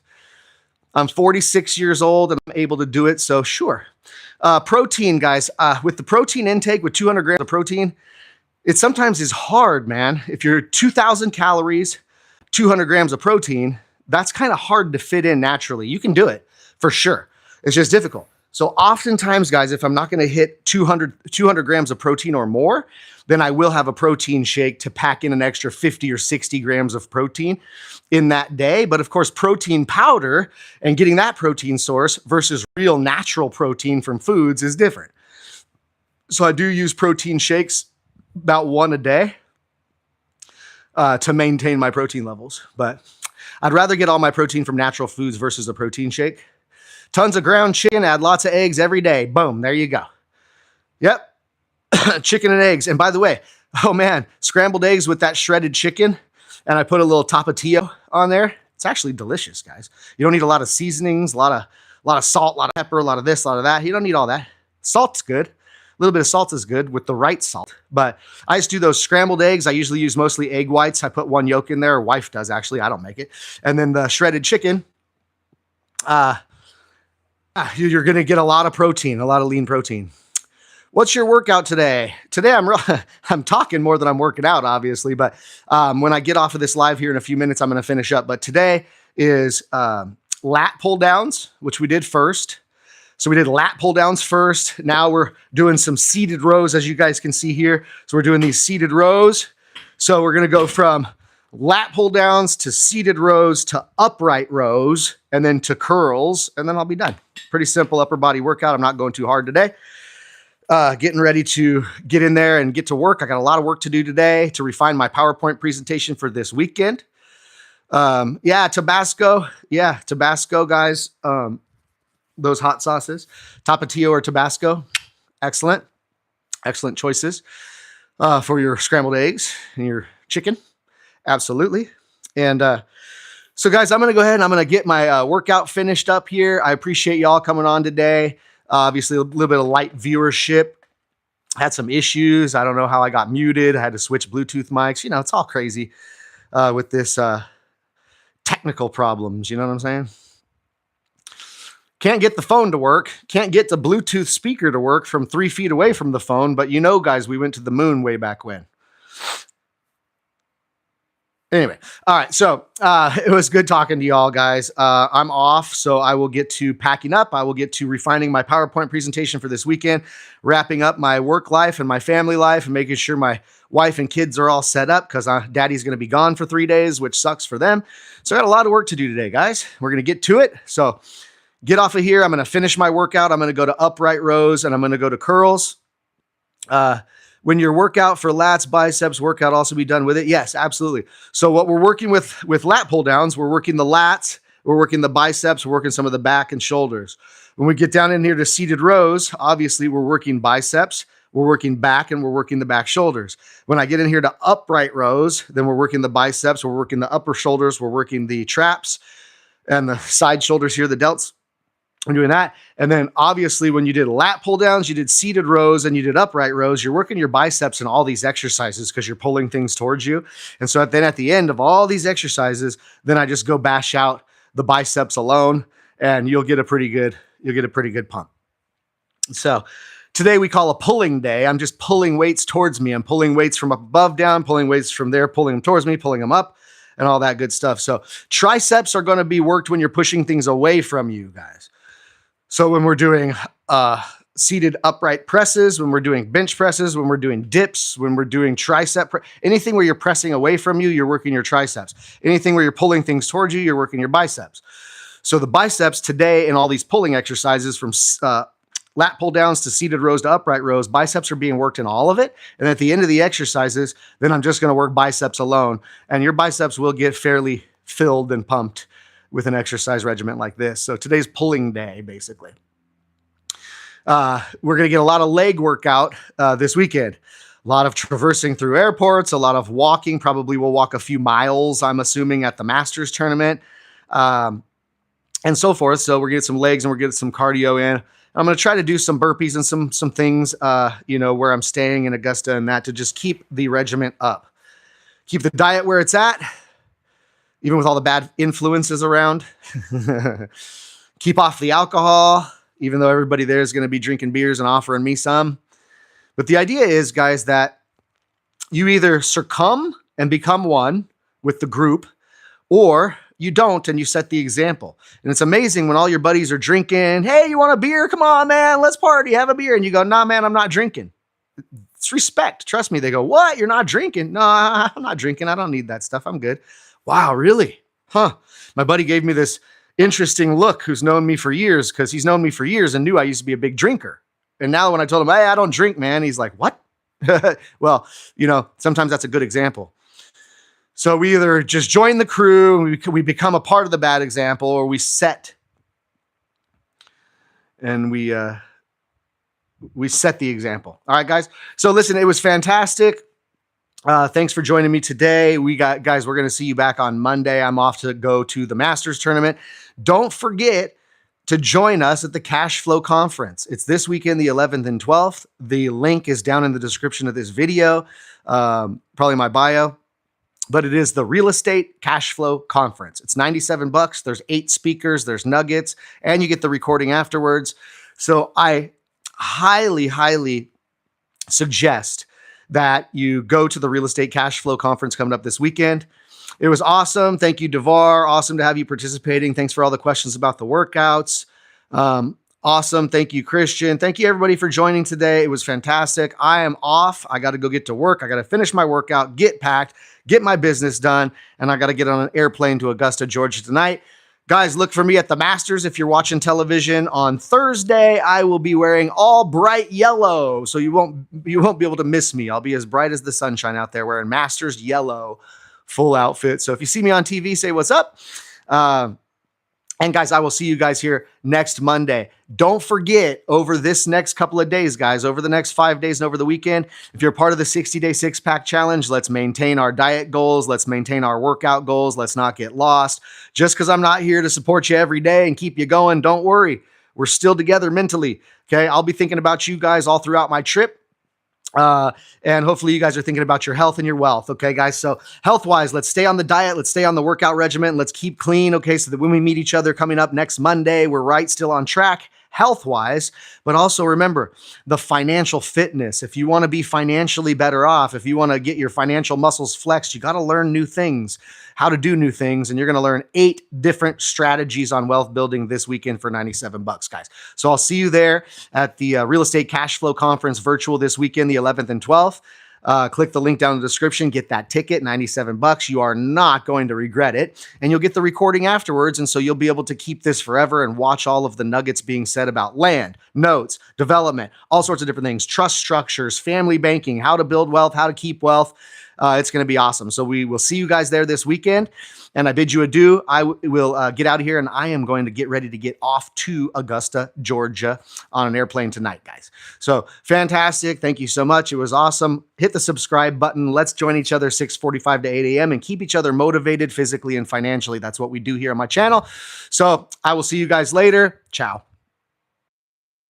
A: I'm 46 years old and I'm able to do it, so sure. Protein, guys. With the protein intake, with 200 grams of protein, it sometimes is hard, man. If you're 2,000 calories, 200 grams of protein, that's kind of hard to fit in naturally. You can do it, for sure. It's just difficult. So oftentimes, guys, if I'm not going to hit 200 grams of protein or more, then I will have a protein shake to pack in an extra 50 or 60 grams of protein in that day. But of course, protein powder and getting that protein source versus real natural protein from foods is different. So I do use protein shakes about one a day to maintain my protein levels. But I'd rather get all my protein from natural foods versus a protein shake. Tons of ground chicken, add lots of eggs every day. Boom, there you go. Yep, chicken and eggs. And by the way, oh man, scrambled eggs with that shredded chicken, and I put a little tapatio on there. It's actually delicious, guys. You don't need a lot of seasonings, a lot of salt, a lot of pepper, a lot of this, a lot of that. You don't need all that. Salt's good. A little bit of salt is good with the right salt. But I just do those scrambled eggs. I usually use mostly egg whites. I put one yolk in there. Wife does, actually. I don't make it. And then the shredded chicken, you're going to get a lot of protein, a lot of lean protein. What's your workout today? Today, I'm talking more than I'm working out, obviously. But when I get off of this live here in a few minutes, I'm going to finish up. But today is lat pull downs, which we did first. So we did lat pull downs first. Now we're doing some seated rows, as you guys can see here. So we're doing these seated rows. So we're going to go from lat pull downs to seated rows to upright rows and then to curls, and then I'll be done. Pretty simple upper body workout. I'm not going too hard today. Getting ready to get in there and get to work. I got a lot of work to do today to refine my PowerPoint presentation for this weekend. Tabasco. Yeah, Tabasco, guys. Those hot sauces, Tapatio or Tabasco. Excellent. Excellent choices for your scrambled eggs and your chicken. Absolutely. And so, guys, I'm going to go ahead and I'm going to get my workout finished up here. I appreciate y'all coming on today. Obviously, a little bit of light viewership. Had some issues. I don't know how I got muted. I had to switch Bluetooth mics. You know, it's all crazy with this technical problems. You know what I'm saying? Can't get the phone to work. Can't get the Bluetooth speaker to work from 3 feet away from the phone. But you know, guys, we went to the moon way back when. Anyway, all right. So it was good talking to y'all, guys. I'm off, so I will get to packing up. I will get to refining my PowerPoint presentation for this weekend, wrapping up my work life and my family life, and making sure my wife and kids are all set up because daddy's going to be gone for 3 days, which sucks for them. So I got a lot of work to do today, guys. We're going to get to it. So get off of here. I'm going to finish my workout. I'm going to go to upright rows and I'm going to go to curls. When your workout for lats, biceps workout also be done with it? Yes, absolutely. So what we're working with lat pull downs, we're working the lats, we're working the biceps, we're working some of the back and shoulders. When we get down in here to seated rows, obviously we're working biceps, we're working back, and we're working the back shoulders. When I get in here to upright rows, then we're working the biceps, we're working the upper shoulders, we're working the traps and the side shoulders here, the delts. I'm doing that. And then obviously when you did lat pull downs, you did seated rows and you did upright rows, you're working your biceps in all these exercises because you're pulling things towards you. And so then at the end of all these exercises, then I just go bash out the biceps alone and you'll get a pretty good pump. So today we call a pulling day. I'm just pulling weights towards me. I'm pulling weights from above down, pulling weights from there, pulling them towards me, pulling them up and all that good stuff. So triceps are going to be worked when you're pushing things away from you, guys. So when we're doing seated upright presses, when we're doing bench presses, when we're doing dips, when we're doing tricep, anything where you're pressing away from you, you're working your triceps. Anything where you're pulling things towards you, you're working your biceps. So the biceps today in all these pulling exercises from lat pull downs to seated rows to upright rows, biceps are being worked in all of it. And at the end of the exercises, then I'm just going to work biceps alone. And your biceps will get fairly filled and pumped with an exercise regimen like this. So today's pulling day, basically. We're going to get a lot of leg workout this weekend. A lot of traversing through airports, a lot of walking. Probably we'll walk a few miles, I'm assuming, at the Masters tournament, and so forth. So we're getting some legs and we're getting some cardio in. I'm going to try to do some burpees and some things, where I'm staying in Augusta and that, to just keep the regiment up. Keep the diet where it's at, even with all the bad influences around. Keep off the alcohol, even though everybody there is going to be drinking beers and offering me some. But the idea is, guys, that you either succumb and become one with the group, or you don't and you set the example. And it's amazing when all your buddies are drinking. Hey, you want a beer? Come on, man, let's party, have a beer. And you go, nah, man, I'm not drinking. It's respect. Trust me. They go, what? You're not drinking? No, I'm not drinking. I don't need that stuff. I'm good. Wow, really? Huh. My buddy gave me this interesting look, who's known me for years, because he's known me for years and knew I used to be a big drinker. And now when I told him, hey, I don't drink, man, he's like, what? Well, sometimes that's a good example. So we either just join the crew, we become a part of the bad example, or we set and we set the example. All right, guys. So listen, it was fantastic. Thanks for joining me today. We're going to see you back on Monday. I'm off to go to the Masters tournament. Don't forget to join us at the Cash Flow Conference. It's this weekend, the 11th and 12th. The link is down in the description of this video, probably my bio. But it is the Real Estate Cash Flow Conference. It's $97. There's 8 speakers, there's nuggets, and you get the recording afterwards. So I highly, highly suggest that you go to the Real Estate Cash Flow Conference coming up this weekend. It was awesome. Thank you, Devar. Awesome to have you participating. Thanks for all the questions about the workouts. Awesome. Thank you, Christian. Thank you, everybody, for joining today. It was fantastic. I am off. I got to go get to work. I got to finish my workout, get packed, get my business done, and I got to get on an airplane to Augusta, Georgia tonight. Guys, look for me at the Masters. If you're watching television on Thursday, I will be wearing all bright yellow, so you won't be able to miss me. I'll be as bright as the sunshine out there wearing Masters yellow full outfit. So if you see me on TV, say what's up. And guys, I will see you guys here next Monday. Don't forget, over this next couple of days, guys, over the next 5 days and over the weekend, if you're part of the 60-day six-pack challenge, let's maintain our diet goals. Let's maintain our workout goals. Let's not get lost. Just because I'm not here to support you every day and keep you going, don't worry. We're still together mentally, okay? I'll be thinking about you guys all throughout my trip. And hopefully you guys are thinking about your health and your wealth. Okay, guys. So health-wise, let's stay on the diet. Let's stay on the workout regimen. Let's keep clean. Okay. So that when we meet each other coming up next Monday, we're still on track health-wise, but also remember the financial fitness. If you want to be financially better off, if you want to get your financial muscles flexed, you got to learn new things, how to do new things. And you're going to learn 8 different strategies on wealth building this weekend for $97, guys. So I'll see you there at the Real Estate Cash Flow Conference virtual this weekend, the 11th and 12th. Click the link down in the description, get that ticket, $97. You are not going to regret it. And you'll get the recording afterwards. And so you'll be able to keep this forever and watch all of the nuggets being said about land, notes, development, all sorts of different things, trust structures, family banking, how to build wealth, how to keep wealth. It's going to be awesome. So we will see you guys there this weekend. And I bid you adieu. I will get out of here, and I am going to get ready to get off to Augusta, Georgia on an airplane tonight, guys. So fantastic. Thank you so much. It was awesome. Hit the subscribe button. Let's join each other 6:45 to 8 a.m. and keep each other motivated physically and financially. That's what we do here on my channel. So I will see you guys later. Ciao.